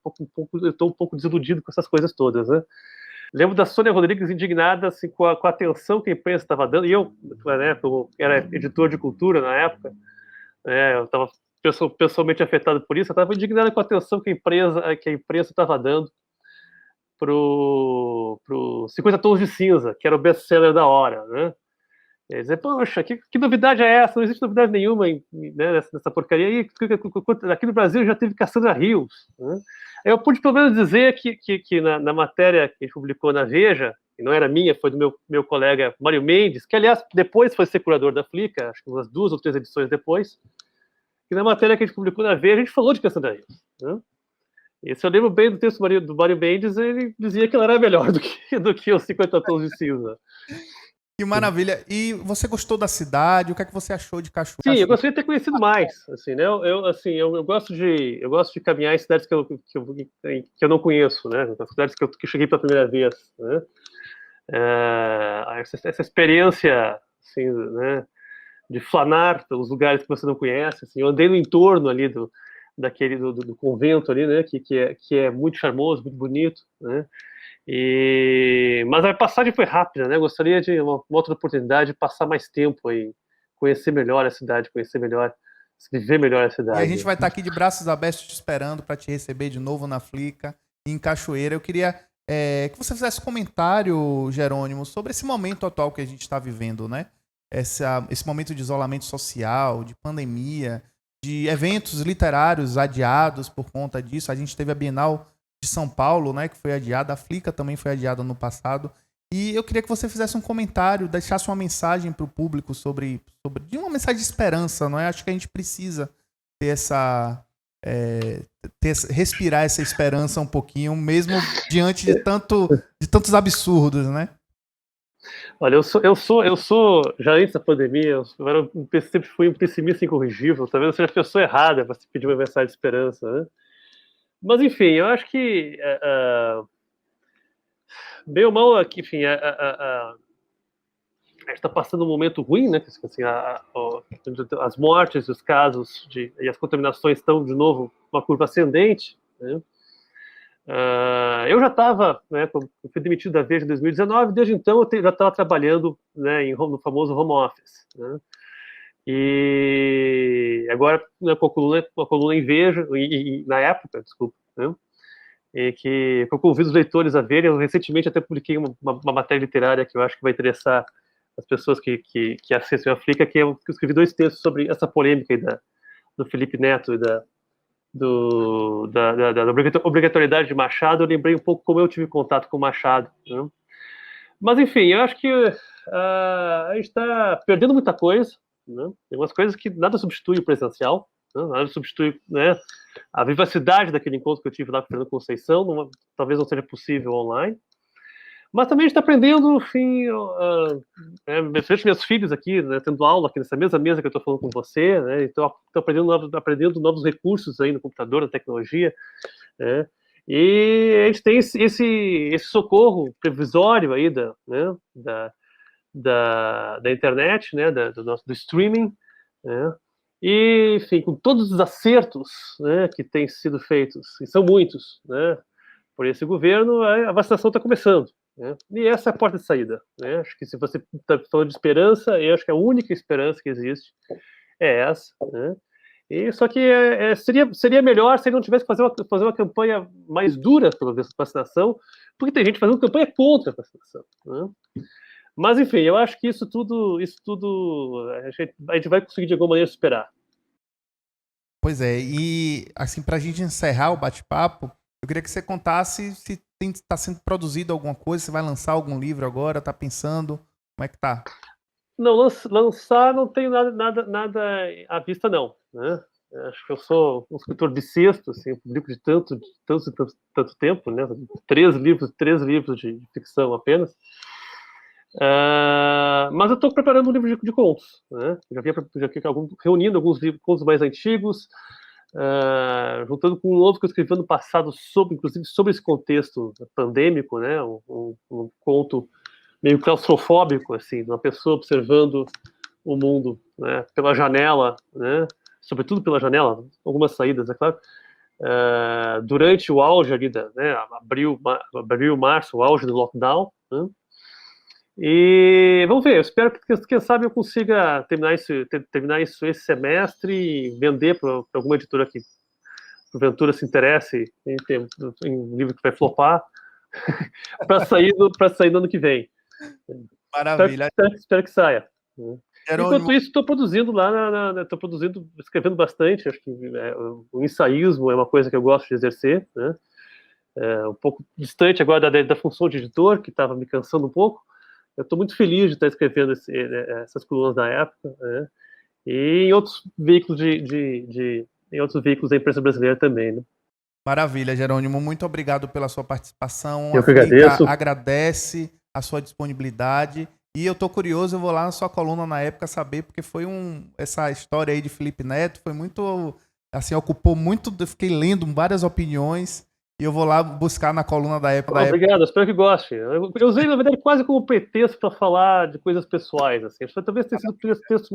S8: estou um pouco desiludido com essas coisas todas, né? Lembro da Sônia Rodrigues indignada assim, com a atenção que a imprensa estava dando, e eu, né, como era editor de cultura na época, eu estava pessoalmente afetado por isso, eu estava indignado com a atenção que a imprensa estava dando pro 50 Tons de Cinza, que era o best-seller da hora, né? Quer dizer, poxa, que novidade é essa? Não existe novidade nenhuma nessa porcaria. E aqui no Brasil já teve Cassandra Rios, né? Eu pude pelo menos dizer que na matéria que a gente publicou na Veja, que não era minha, foi do meu colega Mário Mendes, que aliás depois foi ser curador da Flica, acho que umas 2 ou 3 edições depois, que na matéria que a gente publicou na Veja, a gente falou de Cassandra Rios, né? E se eu lembro bem do texto do Mário Mendes, ele dizia que ela era melhor do que os 50 Tons de Cinza.
S1: Que maravilha. E você gostou da cidade? O que é que você achou de Cachoeira?
S8: Sim, eu gostaria de ter conhecido mais, assim, né? Eu gosto de caminhar em cidades que eu não conheço, né? Nas cidades que eu cheguei pela primeira vez, né? Essa experiência, assim, né, de flanar pelos lugares que você não conhece, assim, eu andei no entorno ali do convento ali, né? Que é muito charmoso, muito bonito, né? Mas a passagem foi rápida, né? Eu gostaria de uma outra oportunidade de passar mais tempo aí, conhecer melhor a cidade, viver melhor a cidade.
S1: E a gente vai estar aqui de braços abertos te esperando para te receber de novo na Flica, em Cachoeira. Eu queria que você fizesse comentário, Jerônimo, sobre esse momento atual que a gente está vivendo, né? Esse momento de isolamento social, de pandemia. de eventos literários adiados por conta disso. A gente teve a Bienal de São Paulo, né, que foi adiada, a Flica também foi adiada no passado. E eu queria que você fizesse um comentário, deixasse uma mensagem para o público sobre de uma mensagem de esperança, não é? Acho que a gente precisa ter respirar essa esperança um pouquinho, mesmo diante de tantos absurdos, né?
S8: Olha, eu sou já antes da pandemia, sempre fui um pessimista incorrigível. Talvez eu seja a pessoa errada para se pedir uma mensagem de esperança, né? Mas enfim, eu acho que bem ou mal, aqui, enfim, a gente está passando um momento ruim, né? Assim, as mortes, os casos e as contaminações estão de novo uma curva ascendente, né? Eu já estava, né, fui demitido da Veja em 2019, desde então eu já estava trabalhando, né, no famoso home office, né? E agora, né, com a coluna em Veja, na época, desculpa, né? E que eu convido os leitores a verem. Eu recentemente até publiquei uma matéria literária que eu acho que vai interessar as pessoas que acessam a Flica, que eu escrevi 2 textos sobre essa polêmica aí do Felipe Neto e da obrigatoriedade de Machado. Eu lembrei um pouco como eu tive contato com o Machado, né? Mas enfim, eu acho que a gente está perdendo muita coisa, né? Tem umas coisas que nada substitui o presencial, né? Nada substitui, né, a vivacidade daquele encontro que eu tive lá com o Fernando Conceição. Talvez não seja possível online. Mas também a gente está aprendendo, enfim, meus filhos aqui, né, tendo aula aqui nessa mesma mesa que eu estou falando com você, né, então estou aprendendo novos recursos aí no computador, na tecnologia, né, e a gente tem esse socorro previsório aí da internet, né, do streaming, né, e, enfim, com todos os acertos, né, que têm sido feitos, e são muitos, né, por esse governo, a vacinação está começando, né? E essa é a porta de saída, né? Acho que se você está falando de esperança, eu acho que a única esperança que existe é essa, né? E só que seria melhor se ele não tivesse que fazer uma campanha mais dura pela vacinação, porque tem gente fazendo campanha contra a vacinação, né? Mas enfim, eu acho que isso tudo a gente vai conseguir de alguma maneira superar.
S1: Pois é, e assim, para a gente encerrar o bate-papo, eu queria que você contasse se está sendo produzido alguma coisa, se vai lançar algum livro agora, está pensando, como é que tá?
S8: Não, lançar não tenho nada à vista, não, né? Acho que eu sou um escritor bissexto, assim, publico de tanto tempo, né? 3 livros de ficção apenas. Mas eu estou preparando um livro de contos, né? Já reunindo alguns contos mais antigos, juntando com um novo que eu escrevi ano passado, inclusive sobre esse contexto pandêmico, né? Um conto meio claustrofóbico, assim, de uma pessoa observando o mundo, né, pela janela, né? Sobretudo pela janela, algumas saídas, é claro. Durante o auge ali né, abril, março, o auge do lockdown, né? E vamos ver, eu espero que, quem sabe, eu consiga terminar isso esse semestre e vender para alguma editora que porventura se interesse em um livro que vai flopar para sair no ano que vem.
S1: Maravilha.
S8: Espero que saia.
S1: Jerônimo...
S8: Enquanto isso, estou produzindo escrevendo bastante. Acho que o ensaísmo é uma coisa que eu gosto de exercer, né? Um pouco distante agora da função de editor, que estava me cansando um pouco. Eu estou muito feliz de estar escrevendo essas colunas da época, né? E em outros veículos da imprensa brasileira também, né?
S1: Maravilha, Jerônimo. Muito obrigado pela sua participação.
S8: Eu que agradeço.
S1: Agradece a sua disponibilidade. E eu estou curioso, eu vou lá na sua coluna na época saber, porque foi essa história aí de Felipe Neto, foi muito, assim, ocupou muito, eu fiquei lendo várias opiniões. E eu vou lá buscar na coluna da época.
S8: Obrigado, espero que goste. Eu usei, na verdade, quase como pretexto para falar de coisas pessoais. Assim. Talvez tenha sido o texto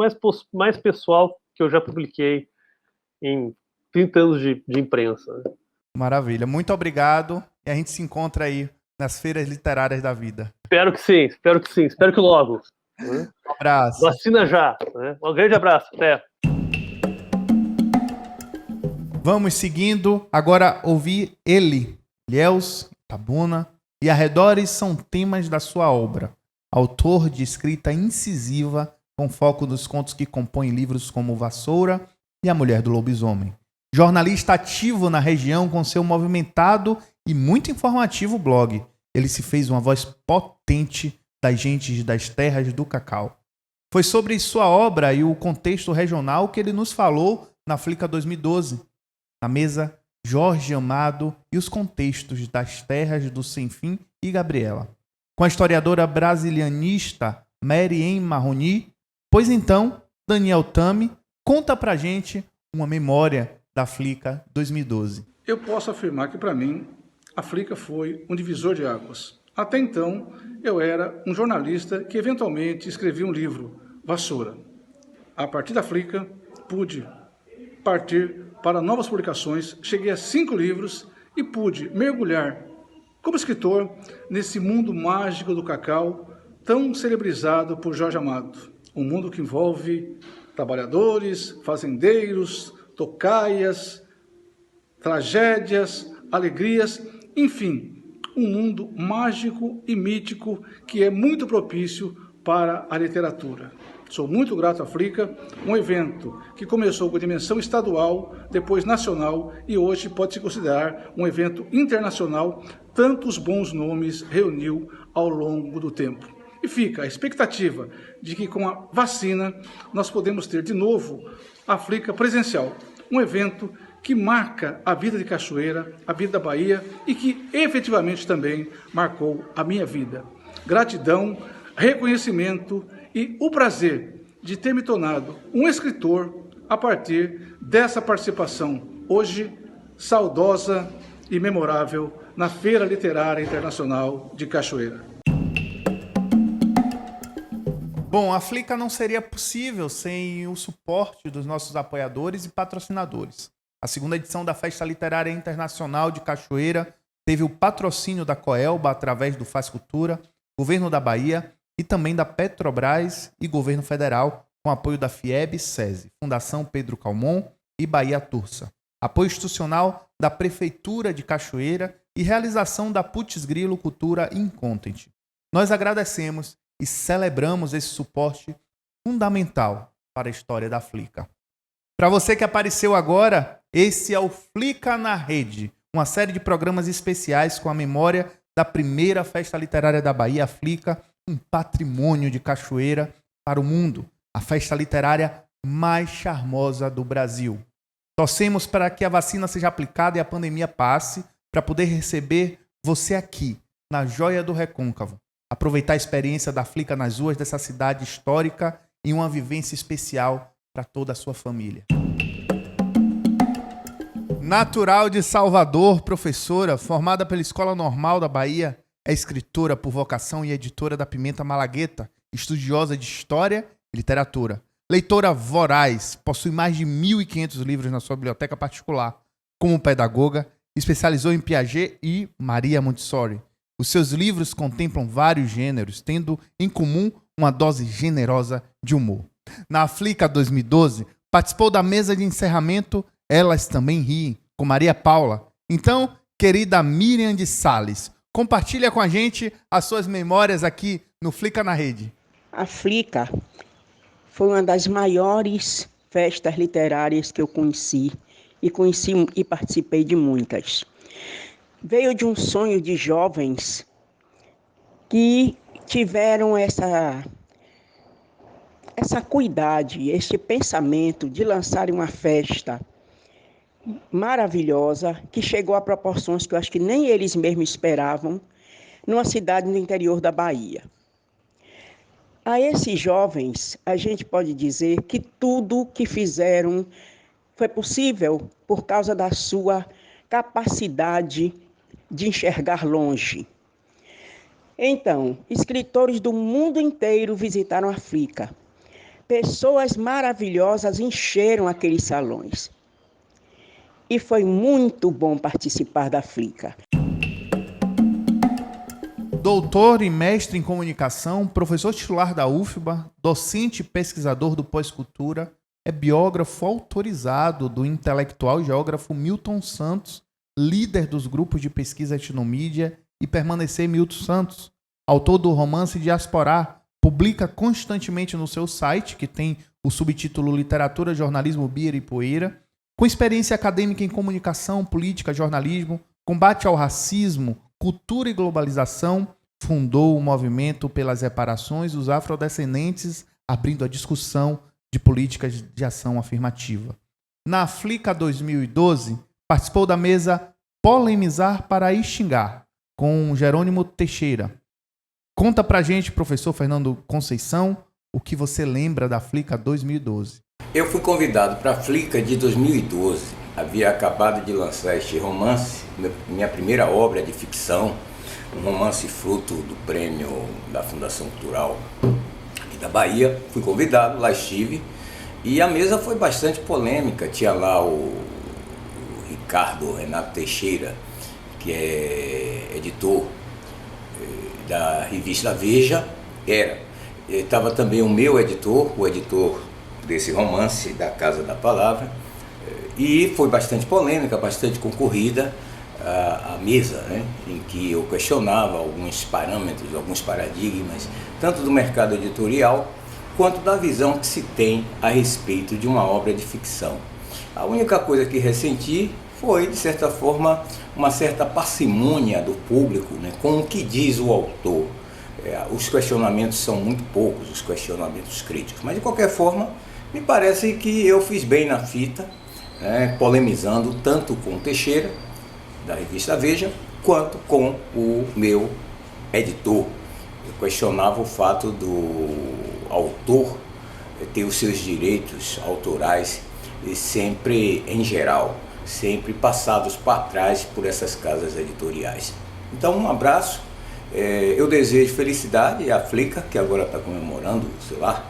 S8: mais pessoal que eu já publiquei em 30 anos de imprensa.
S1: Maravilha. Muito obrigado. E a gente se encontra aí nas feiras literárias da vida.
S8: Espero que sim. Espero que logo.
S1: Um abraço.
S8: Vacina já. Né? Um grande abraço. Até.
S1: Vamos seguindo, agora ouvir ele, Ilhéus, Itabuna e arredores são temas da sua obra. Autor de escrita incisiva, com foco nos contos que compõem livros como Vassoura e A Mulher do Lobisomem. Jornalista ativo na região com seu movimentado e muito informativo blog, ele se fez uma voz potente das gentes das terras do cacau. Foi sobre sua obra e o contexto regional que ele nos falou na Flica 2012. Na mesa, Jorge Amado e os contextos das terras do Sem Fim e Gabriela. Com a historiadora brasilianista Mary M. Marroni. Pois então, Daniel Tami conta pra gente uma memória da Flica 2012.
S9: Eu posso afirmar que, para mim, a Flica foi um divisor de águas. Até então, eu era um jornalista que eventualmente escrevia um livro, Vassoura. A partir da Flica, pude partir para novas publicações, cheguei a 5 livros e pude mergulhar como escritor nesse mundo mágico do cacau, tão celebrizado por Jorge Amado. Um mundo que envolve trabalhadores, fazendeiros, tocaias, tragédias, alegrias, enfim, um mundo mágico e mítico que é muito propício para a literatura. Sou muito grato à Flica, um evento que começou com dimensão estadual, depois nacional e hoje pode se considerar um evento internacional, tantos bons nomes reuniu ao longo do tempo. E fica a expectativa de que com a vacina nós podemos ter de novo a Flica presencial, um evento que marca a vida de Cachoeira, a vida da Bahia e que efetivamente também marcou a minha vida. Gratidão, reconhecimento e o prazer de ter me tornado um escritor a partir dessa participação hoje saudosa e memorável na Feira Literária Internacional de Cachoeira.
S1: Bom, a Flica não seria possível sem o suporte dos nossos apoiadores e patrocinadores. A segunda edição da Festa Literária Internacional de Cachoeira teve o patrocínio da Coelba através do Faz Cultura, Governo da Bahia e também da Petrobras e Governo Federal, com apoio da FIEB e SESI, Fundação Pedro Calmon e Bahia Tursa. Apoio institucional da Prefeitura de Cachoeira e realização da Putz Grilo Cultura in Content. Nós agradecemos e celebramos esse suporte fundamental para a história da Flica. Para você que apareceu agora, esse é o Flica na Rede, uma série de programas especiais com a memória da primeira festa literária da Bahia, a Flica, um patrimônio de Cachoeira para o mundo, a festa literária mais charmosa do Brasil. Torcemos para que a vacina seja aplicada e a pandemia passe, para poder receber você aqui, na Joia do Recôncavo. Aproveitar a experiência da Flica nas ruas dessa cidade histórica e uma vivência especial para toda a sua família. Natural de Salvador, professora, formada pela Escola Normal da Bahia, é escritora por vocação e editora da Pimenta Malagueta, estudiosa de História e Literatura. Leitora voraz, possui mais de 1.500 livros na sua biblioteca particular. Como pedagoga, especializou em Piaget e Maria Montessori. Os seus livros contemplam vários gêneros, tendo em comum uma dose generosa de humor. Na Flica 2012, participou da mesa de encerramento Elas Também Riem, com Maria Paula. Então, querida Miriam de Sales, compartilha com a gente as suas memórias aqui no Flica na Rede.
S10: A Flica foi uma das maiores festas literárias que eu conheci e participei de muitas. Veio de um sonho de jovens que tiveram essa cuidade, este pensamento de lançarem uma festa maravilhosa, que chegou a proporções que eu acho que nem eles mesmos esperavam, numa cidade no interior da Bahia. A esses jovens, a gente pode dizer que tudo que fizeram foi possível por causa da sua capacidade de enxergar longe. Então, escritores do mundo inteiro visitaram a Flica. Pessoas maravilhosas encheram aqueles salões. E foi muito bom participar da Flica.
S1: Doutor e mestre em comunicação, professor titular da UFBA, docente e pesquisador do Pós-Cultura, é biógrafo autorizado do intelectual e geógrafo Milton Santos, líder dos grupos de pesquisa Etnomídia e Permanecer Milton Santos, autor do romance Diasporá, publica constantemente no seu site, que tem o subtítulo Literatura, Jornalismo, Bira e Poeira. Com experiência acadêmica em comunicação, política, jornalismo, combate ao racismo, cultura e globalização, fundou o movimento pelas reparações dos afrodescendentes, abrindo a discussão de políticas de ação afirmativa. Na Flica 2012, participou da mesa Polemizar para Extingar, com Jerônimo Teixeira. Conta pra gente, professor Fernando Conceição, o que você lembra da Flica 2012.
S11: Eu fui convidado para a Flica de 2012. Havia acabado de lançar este romance, minha primeira obra de ficção, um romance fruto do prêmio da Fundação Cultural aqui da Bahia. Fui convidado, lá estive, e a mesa foi bastante polêmica. Tinha lá o Ricardo Renato Teixeira, que é editor da revista Veja, estava também o meu editor, o editor desse romance, da Casa da Palavra, e foi bastante polêmica, bastante concorrida a mesa, né, em que eu questionava alguns parâmetros, alguns paradigmas, tanto do mercado editorial, quanto da visão que se tem a respeito de uma obra de ficção. A única coisa que ressenti foi, de certa forma, uma certa parcimônia do público, né, com o que diz o autor. Os questionamentos são muito poucos, os questionamentos críticos, mas de qualquer forma, me parece que eu fiz bem na fita, né, polemizando tanto com o Teixeira, da revista Veja, quanto com o meu editor. Eu questionava o fato do autor ter os seus direitos autorais sempre, em geral, sempre passados para trás por essas casas editoriais. Então, um abraço, eu desejo felicidade à Flica, que agora está comemorando, sei lá,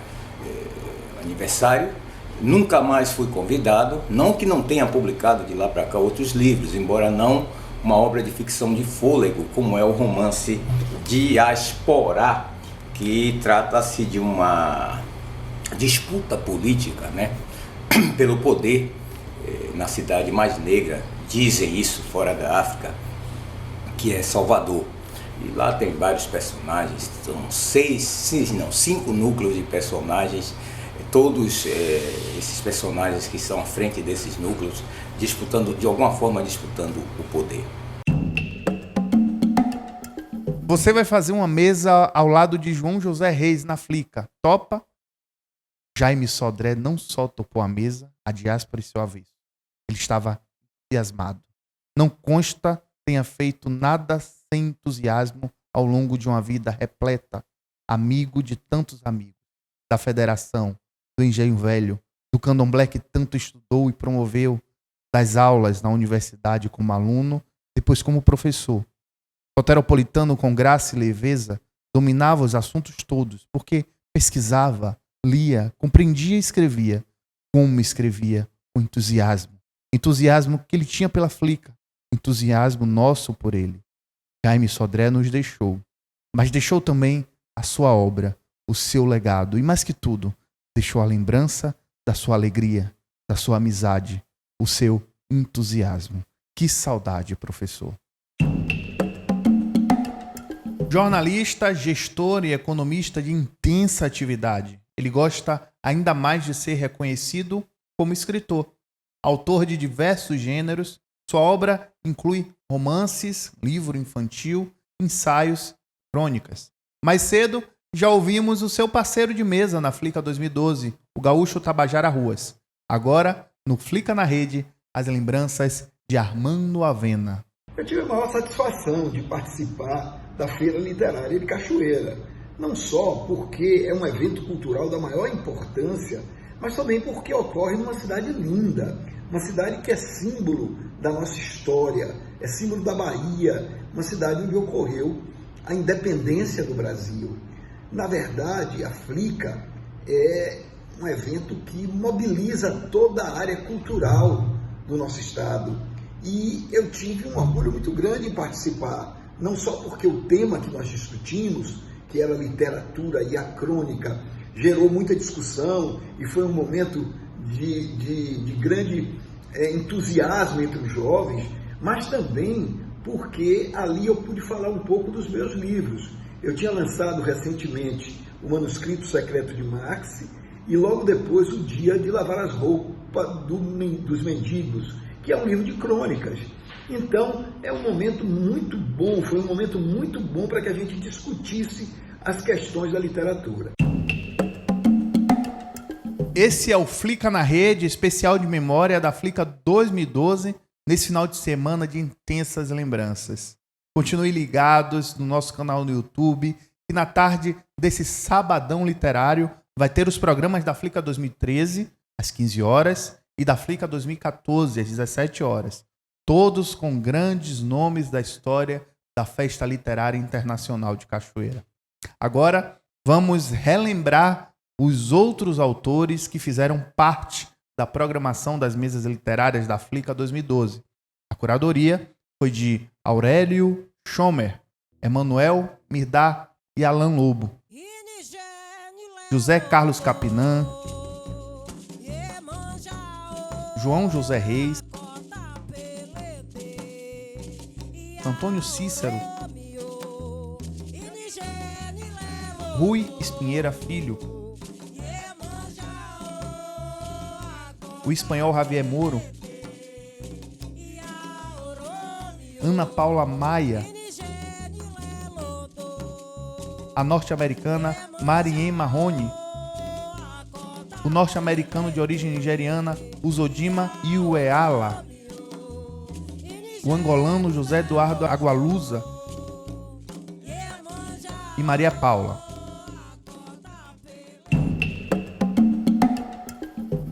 S11: aniversário. Nunca mais fui convidado, não que não tenha publicado de lá para cá outros livros, embora não uma obra de ficção de fôlego, como é o romance Diaspora, que trata-se de uma disputa política, né, pelo poder na cidade mais negra, dizem isso fora da África, que é Salvador. E lá tem vários personagens, são 5 núcleos de personagens, todos esses personagens que estão à frente desses núcleos, disputando, de alguma forma, disputando o poder.
S1: Você vai fazer uma mesa ao lado de João José Reis na Flica. Topa? Jaime Sodré não só topou a mesa, a diáspora e seu avesso. Ele estava entusiasmado. Não consta tenha feito nada sem entusiasmo ao longo de uma vida repleta, amigo de tantos amigos, da Federação, do Engenho Velho, do Candomblé que tanto estudou e promoveu, das aulas na universidade como aluno, depois como professor. Soteropolitano, com graça e leveza, dominava os assuntos todos, porque pesquisava, lia, compreendia e escrevia, como escrevia, com entusiasmo. Entusiasmo que ele tinha pela Flica, entusiasmo nosso por ele. Jaime Sodré nos deixou, mas deixou também a sua obra, o seu legado, e mais que tudo, deixou a lembrança da sua alegria, da sua amizade, o seu entusiasmo. Que saudade, professor. Jornalista, gestor e economista de intensa atividade. Ele gosta ainda mais de ser reconhecido como escritor. Autor de diversos gêneros, sua obra inclui romances, livro infantil, ensaios, crônicas. Mais cedo, já ouvimos o seu parceiro de mesa na Flica 2012, o gaúcho Tabajara Ruas. Agora, no Flica na Rede, as lembranças de Armando Avena.
S12: Eu tive a maior satisfação de participar da Feira Literária de Cachoeira. Não só porque é um evento cultural da maior importância, mas também porque ocorre numa cidade linda, uma cidade que é símbolo da nossa história, é símbolo da Bahia, uma cidade onde ocorreu a independência do Brasil. Na verdade, a Flica é um evento que mobiliza toda a área cultural do nosso estado. E eu tive um orgulho muito grande em participar, não só porque o tema que nós discutimos, que era a literatura e a crônica, gerou muita discussão e foi um momento de grande entusiasmo entre os jovens, mas também porque ali eu pude falar um pouco dos meus livros. Eu tinha lançado recentemente o Manuscrito Secreto de Marx e logo depois o Dia de Lavar as Roupas dos Mendigos, que é um livro de crônicas. Então, é um momento muito bom, foi um momento muito bom para que a gente discutisse as questões da literatura.
S1: Esse é o Flica na Rede, especial de memória da Flica 2012, nesse final de semana de intensas lembranças. Continue ligados no nosso canal no YouTube, e na tarde desse sabadão literário vai ter os programas da Flica 2013, às 15 horas, e da Flica 2014, às 17 horas. Todos com grandes nomes da história da Festa Literária Internacional de Cachoeira. Agora, vamos relembrar os outros autores que fizeram parte da programação das mesas literárias da Flica 2012. A curadoria foi de Aurélio Schomer, Emanuel Mirdá e Alan Lobo. José Carlos Capinã, João José Reis, Antônio Cícero, Rui Espinheira Filho, o espanhol Javier Moro, Ana Paula Maia, a norte-americana Marianne Mahoney, o norte-americano de origem nigeriana Uzodimma Iweala, o angolano José Eduardo Agualusa e Maria Paula.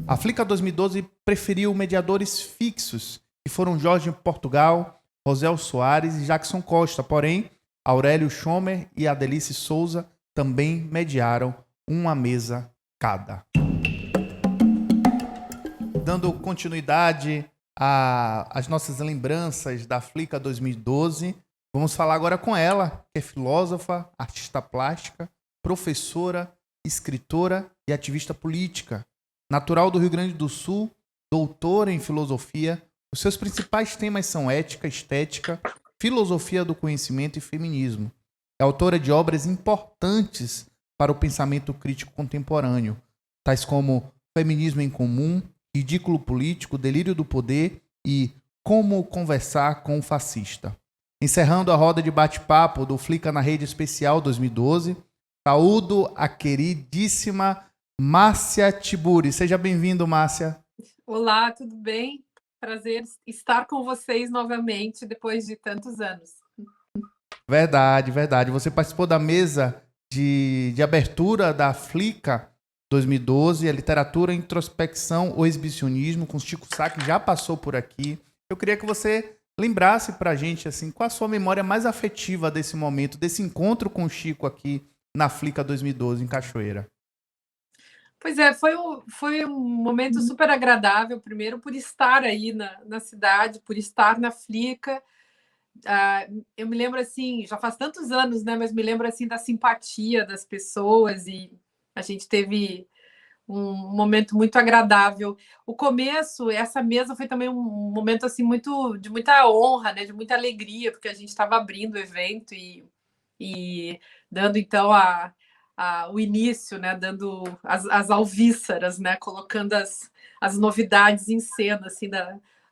S1: A Flica 2012 preferiu mediadores fixos, que foram Jorge Portugal, Rosel Soares e Jackson Costa, porém, Aurélio Schomer e Adelice Souza também mediaram uma mesa cada. Dando continuidade às nossas lembranças da Flica 2012, vamos falar agora com ela, que é filósofa, artista plástica, professora, escritora e ativista política. Natural do Rio Grande do Sul, doutora em filosofia, os seus principais temas são ética, estética, filosofia do conhecimento e feminismo. É autora de obras importantes para o pensamento crítico contemporâneo, tais como Feminismo em Comum, Ridículo Político, Delírio do Poder e Como Conversar com o Fascista. Encerrando a roda de bate-papo do Flica na Rede Especial 2012, saúdo a queridíssima Márcia Tiburi. Seja bem-vindo, Márcia.
S13: Olá, tudo bem? Prazer estar com vocês novamente depois de tantos anos.
S1: Verdade, verdade. Você participou da mesa de abertura da Flica 2012, a literatura, a introspecção, o exibicionismo, com Chico Sá, que já passou por aqui. Eu queria que você lembrasse pra gente, assim, qual a sua memória mais afetiva desse momento, desse encontro com o Chico aqui na Flica 2012, em Cachoeira.
S13: Pois é, foi um momento super agradável, primeiro por estar aí na cidade, por estar na Flica. Eu me lembro, assim, já faz tantos anos, né, mas me lembro, assim, da simpatia das pessoas e a gente teve um momento muito agradável. O começo, essa mesa foi também um momento, assim, de muita honra, né, de muita alegria, porque a gente estava abrindo o evento e dando, então, o início, né, dando as alvíceras, né, colocando as novidades em cena, assim,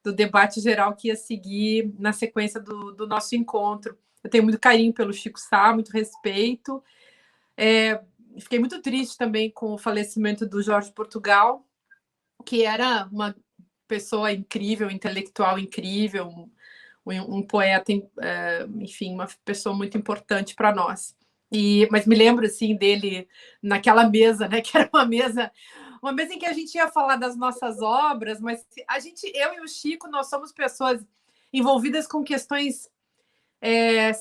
S13: do debate geral que ia seguir na sequência do nosso encontro. Eu tenho muito carinho pelo Chico Sá, muito respeito. Fiquei muito triste também com o falecimento do Jorge Portugal, que era uma pessoa incrível, intelectual incrível, um poeta, enfim, uma pessoa muito importante para nós. Mas me lembro, assim, dele naquela mesa, né, que era uma mesa em que a gente ia falar das nossas obras, mas eu e o Chico, nós somos pessoas envolvidas com questões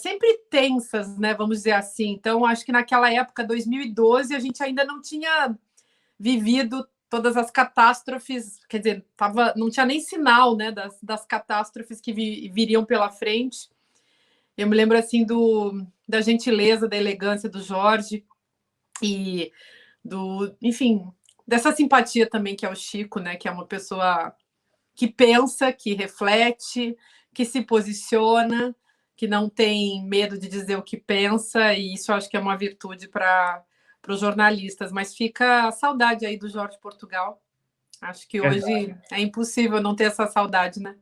S13: sempre tensas, né, vamos dizer assim. Então, acho que naquela época, 2012, a gente ainda não tinha vivido todas as catástrofes, quer dizer, não tinha nem sinal, né, das catástrofes que viriam pela frente. Eu me lembro, assim, da gentileza, da elegância do Jorge e enfim, dessa simpatia também que é o Chico, né, que é uma pessoa que pensa, que reflete, que se posiciona, que não tem medo de dizer o que pensa, e isso eu acho que é uma virtude para os jornalistas, mas fica a saudade aí do Jorge Portugal. Acho que hoje é impossível não ter essa saudade, né?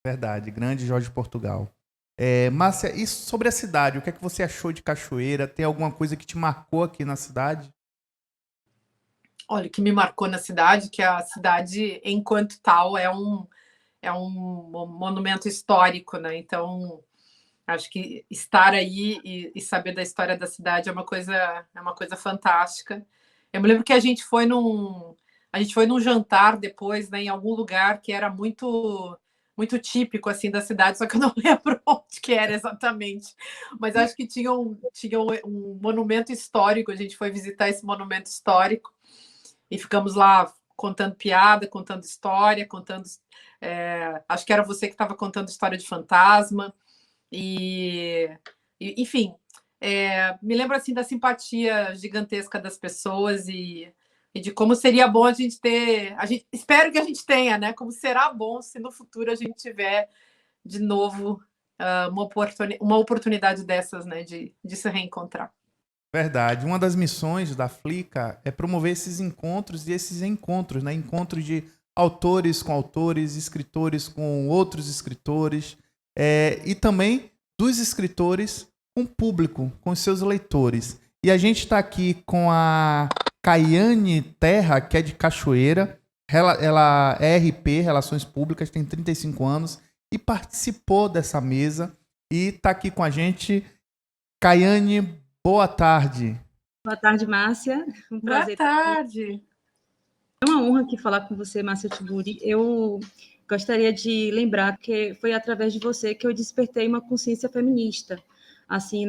S1: Verdade, grande Jorge Portugal. Márcia, e sobre a cidade, o que é que você achou de Cachoeira? Tem alguma coisa que te marcou aqui na cidade?
S13: Olha, o que me marcou na cidade, que a cidade, enquanto tal, é um monumento histórico, né? Então, acho que estar aí e saber da história da cidade é uma coisa fantástica. Eu me lembro que a gente foi num jantar depois, né, em algum lugar que era muito típico assim da cidade, só que eu não lembro onde que era exatamente. Mas acho que tinha um monumento histórico, a gente foi visitar esse monumento histórico e ficamos lá contando piada, contando história, acho que era você que estava contando história de fantasma. Enfim, me lembro assim da simpatia gigantesca das pessoas e de como seria bom a gente ter, espero que a gente tenha, né? Como será bom se no futuro a gente tiver de novo uma oportunidade dessas, né? De se reencontrar.
S1: Verdade. Uma das missões da Flica é promover esses encontros, né? Encontros de autores com autores, escritores com outros escritores, e também dos escritores com o público, com os seus leitores. E a gente está aqui com a Caiane Terra, que é de Cachoeira. Ela é RP, Relações Públicas, tem 35 anos e participou dessa mesa e está aqui com a gente. Caiane, boa tarde.
S14: Boa tarde, Márcia. Um prazer.
S13: Boa tarde.
S14: É uma honra aqui falar com você, Márcia Tiburi. Eu gostaria de lembrar que foi através de você que eu despertei uma consciência feminista, assim,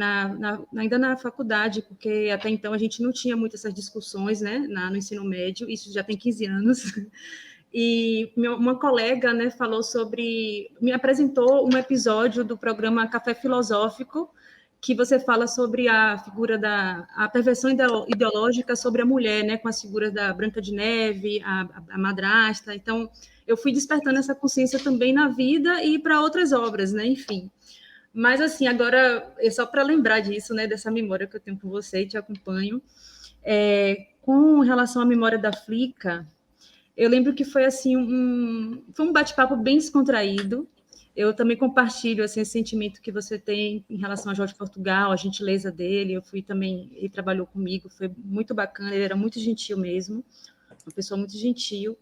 S14: ainda na faculdade, porque até então a gente não tinha muito essas discussões, né, no ensino médio, isso já tem 15 anos. E uma colega, né, me apresentou um episódio do programa Café Filosófico, que você fala sobre a figura a perversão ideológica sobre a mulher, né, com as figuras da Branca de Neve, a madrasta. Então, eu fui despertando essa consciência também na vida e para outras obras, né, enfim. Mas, assim, agora, só para lembrar disso, né, dessa memória que eu tenho com você e te acompanho, com relação à memória da Flica, eu lembro que foi, assim, foi um bate-papo bem descontraído. Eu também compartilho assim, esse sentimento que você tem em relação a Jorge Portugal, a gentileza dele. Eu fui também, ele trabalhou comigo, foi muito bacana, ele era muito gentil mesmo, uma pessoa muito gentil.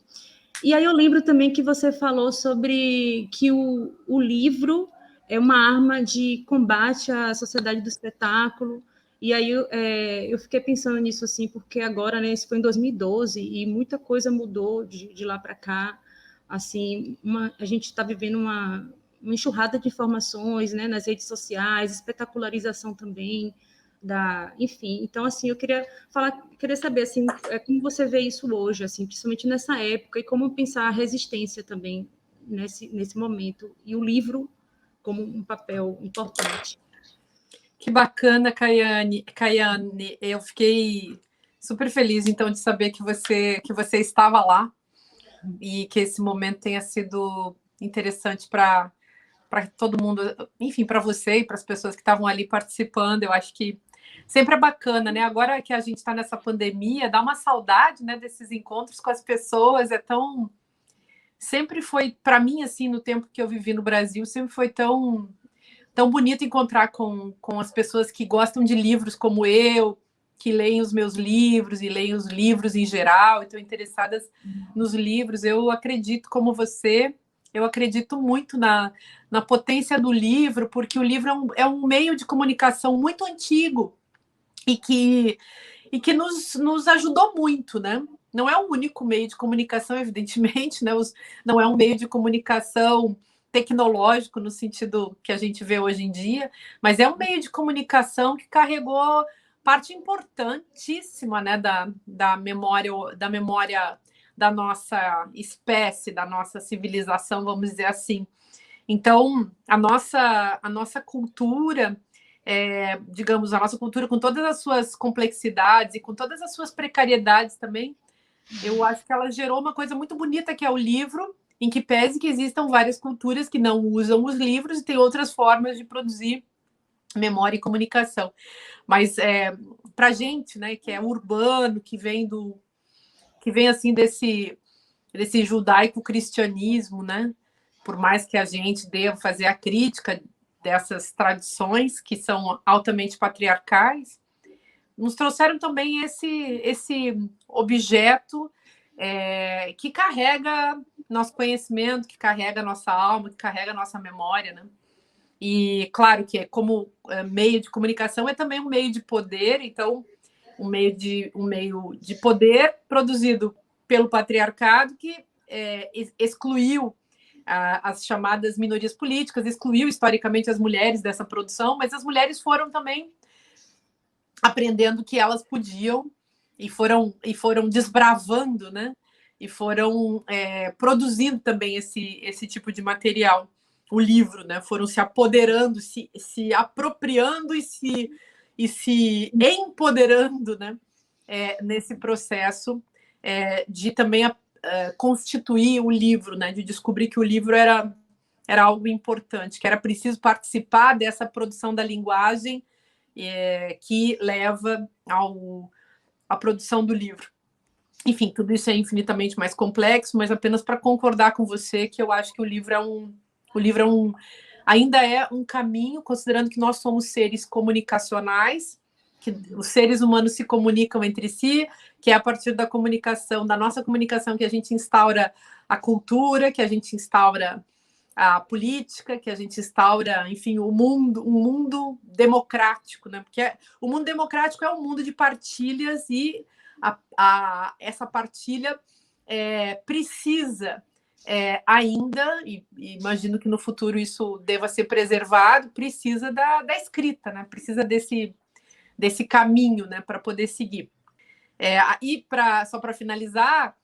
S14: E aí eu lembro também que você falou sobre que o livro é uma arma de combate à sociedade do espetáculo. E aí eu fiquei pensando nisso, assim, porque agora, né, isso foi em 2012 e muita coisa mudou de lá para cá. Assim, a gente está vivendo uma enxurrada de informações, né, nas redes sociais, espetacularização também, enfim. Então, assim, eu queria saber, assim, como você vê isso hoje, assim, principalmente nessa época, e como pensar a resistência também nesse momento, e o livro como um papel importante.
S13: Que bacana, Caiane. Eu fiquei super feliz, então, de saber que você estava lá e que esse momento tenha sido interessante para todo mundo, enfim, para você e para as pessoas que estavam ali participando. Eu acho que sempre é bacana, né? Agora que a gente está nessa pandemia, dá uma saudade, né, desses encontros com as pessoas. Sempre foi, para mim, assim, no tempo que eu vivi no Brasil, sempre foi tão bonito encontrar com as pessoas que gostam de livros como eu, que leem os meus livros e leem os livros em geral e estão interessadas nos livros. Eu acredito, como você, eu acredito muito na potência do livro, porque o livro é um meio de comunicação muito antigo e que nos ajudou muito, né? Não é o único meio de comunicação, evidentemente, né? Não é um meio de comunicação tecnológico no sentido que a gente vê hoje em dia, mas é um meio de comunicação que carregou parte importantíssima, né, da memória da nossa espécie, da nossa civilização, vamos dizer assim. Então, a nossa cultura, digamos, a nossa cultura com todas as suas complexidades e com todas as suas precariedades também, eu acho que ela gerou uma coisa muito bonita, que é o livro, em que pese que existam várias culturas que não usam os livros e tem outras formas de produzir memória e comunicação. Mas para a gente, né, que é urbano, que vem assim desse judaico-cristianismo, né, por mais que a gente deva fazer a crítica dessas tradições que são altamente patriarcais, nos trouxeram também esse objeto que carrega nosso conhecimento, que carrega nossa alma, que carrega nossa memória, né? E claro que como meio de comunicação é também um meio de poder, então um meio de poder produzido pelo patriarcado que excluiu as chamadas minorias políticas, excluiu historicamente as mulheres dessa produção, mas as mulheres foram também aprendendo que elas podiam e foram desbravando, né? E foram produzindo também esse tipo de material. O livro, né? Foram se apoderando, se apropriando e se empoderando, né? Nesse processo de também constituir o livro, né? De descobrir que o livro era algo importante, que era preciso participar dessa produção da linguagem que leva à produção do livro. Enfim, tudo isso é infinitamente mais complexo, mas apenas para concordar com você que eu acho que o livro ainda é um caminho, considerando que nós somos seres comunicacionais, que os seres humanos se comunicam entre si, que é a partir da comunicação, da nossa comunicação, que a gente instaura a cultura, que a gente instaura a política, que a gente instaura, enfim, um mundo democrático, né? Porque o mundo democrático é um mundo de partilhas e essa partilha precisa ainda, e imagino que no futuro isso deva ser preservado, precisa da escrita, né? Precisa desse caminho, né? Para poder seguir. E só para finalizar,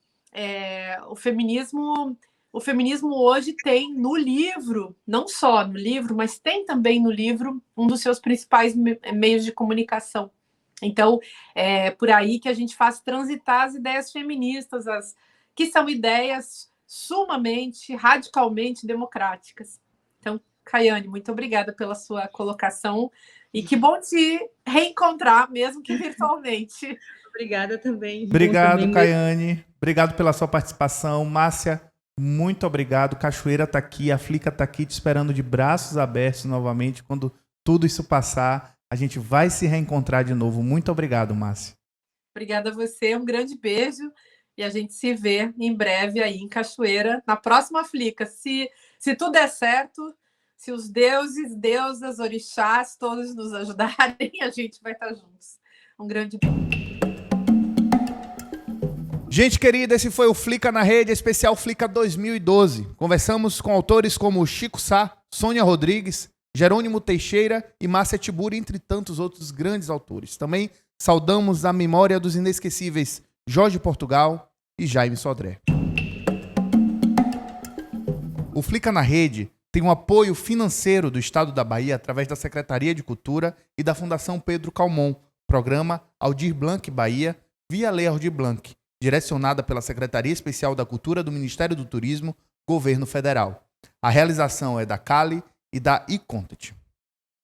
S13: o feminismo hoje tem no livro, não só no livro, mas tem também no livro um dos seus principais meios de comunicação. Então, é por aí que a gente faz transitar as ideias feministas, que são ideias sumamente, radicalmente democráticas. Então, Kayane, muito obrigada pela sua colocação e que bom te reencontrar, mesmo que virtualmente.
S14: Obrigada também.
S1: Obrigado, Kayane. Obrigado pela sua participação. Márcia, muito obrigado. Cachoeira está aqui, a Flica está aqui te esperando de braços abertos novamente. Quando tudo isso passar, a gente vai se reencontrar de novo. Muito obrigado, Márcia.
S13: Obrigada a você, um grande beijo e a gente se vê em breve aí em Cachoeira, na próxima Flica. Se tudo der certo, se os deuses, deusas, orixás, todos nos ajudarem, a gente vai estar juntos. Um grande beijo.
S1: Gente querida, esse foi o Flica na Rede, especial Flica 2012. Conversamos com autores como Chico Sá, Sônia Rodrigues, Jerônimo Teixeira e Márcia Tiburi, entre tantos outros grandes autores. Também saudamos a memória dos inesquecíveis Jorge Portugal e Jaime Sodré. O Flica na Rede tem um apoio financeiro do Estado da Bahia através da Secretaria de Cultura e da Fundação Pedro Calmon, programa Aldir Blanc Bahia, via Lei Aldir Blanc, direcionada pela Secretaria Especial da Cultura do Ministério do Turismo, Governo Federal. A realização é da Cali e da eContent.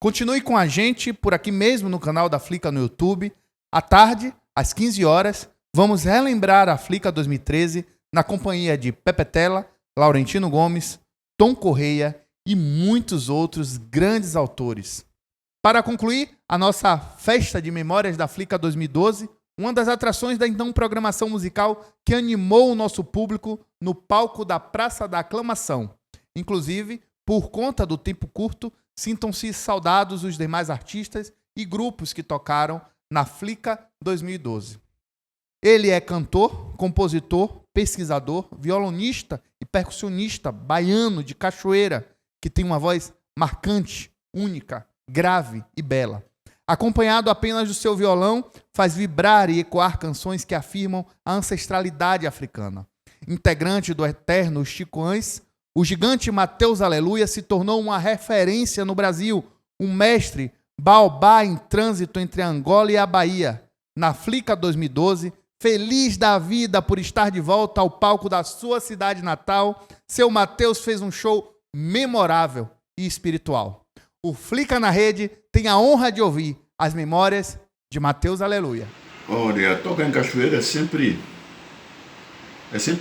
S1: Continue com a gente por aqui mesmo no canal da Flica no YouTube. À tarde, às 15 horas, vamos relembrar a Flica 2013 na companhia de Pepe Tela, Laurentino Gomes, Tom Correia e muitos outros grandes autores. Para concluir a nossa festa de memórias da Flica 2012, uma das atrações da então programação musical que animou o nosso público no palco da Praça da Aclamação. Inclusive, por conta do tempo curto, sintam-se saudados os demais artistas e grupos que tocaram na Flica 2012. Ele é cantor, compositor, pesquisador, violonista e percussionista baiano de Cachoeira, que tem uma voz marcante, única, grave e bela. Acompanhado apenas do seu violão, faz vibrar e ecoar canções que afirmam a ancestralidade africana. Integrante do eterno Chico Ães, o gigante Mateus Aleluia se tornou uma referência no Brasil, um mestre baobá em trânsito entre Angola e a Bahia. Na Flica 2012, feliz da vida por estar de volta ao palco da sua cidade natal, seu Mateus fez um show memorável e espiritual. O Flica na Rede tem a honra de ouvir as memórias de Mateus Aleluia.
S15: Olha, tocar em cachoeira é sempre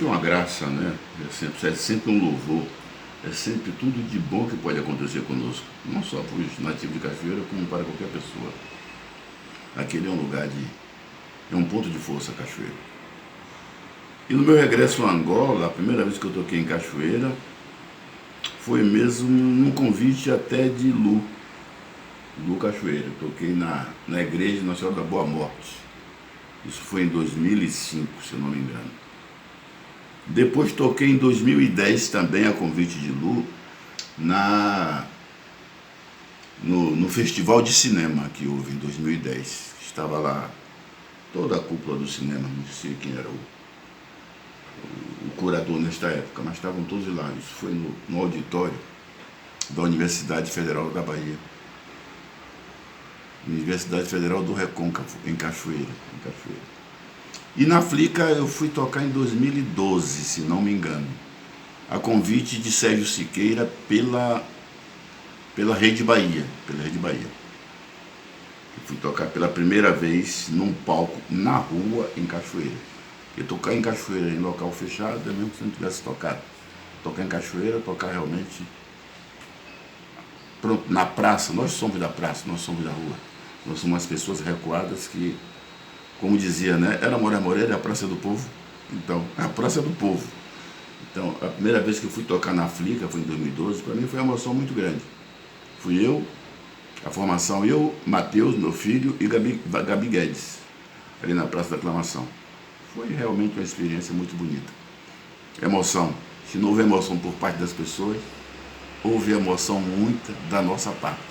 S15: uma graça, né? É sempre um louvor, é sempre tudo de bom que pode acontecer conosco, não só para os nativos de cachoeira, como para qualquer pessoa. Aquele é um lugar é um ponto de força, cachoeira. E no meu regresso a Angola, a primeira vez que eu toquei em cachoeira, foi mesmo num convite até de Lu Cachoeira. Eu toquei na Igreja Nacional da Boa Morte. Isso foi em 2005, se eu não me engano. Depois toquei em 2010 também, a convite de Lu, no Festival de Cinema que houve em 2010. Estava lá toda a cúpula do cinema, não sei quem era o curador nesta época, mas estavam todos lá. Isso foi no auditório da Universidade Federal da Bahia. Universidade Federal do Recôncavo, em Cachoeira. E na Flica eu fui tocar em 2012, se não me engano, a convite de Sérgio Siqueira pela Rede Bahia. Eu fui tocar pela primeira vez num palco na rua em Cachoeira. Porque tocar em Cachoeira em local fechado é mesmo que se não tivesse tocado. Tocar em Cachoeira, tocar realmente pronto, na praça. Nós somos da praça, nós somos da rua. Nós somos umas pessoas recuadas que, como dizia, né? Era Moreira, a Praça do Povo. Então, a Praça do Povo. Então, a primeira vez que eu fui tocar na Flica, foi em 2012, para mim foi uma emoção muito grande. Fui eu, a formação, Mateus, meu filho, e Gabi Guedes, ali na Praça da Aclamação. Foi realmente uma experiência muito bonita. Emoção. Se não houve emoção por parte das pessoas, houve emoção muita da nossa parte.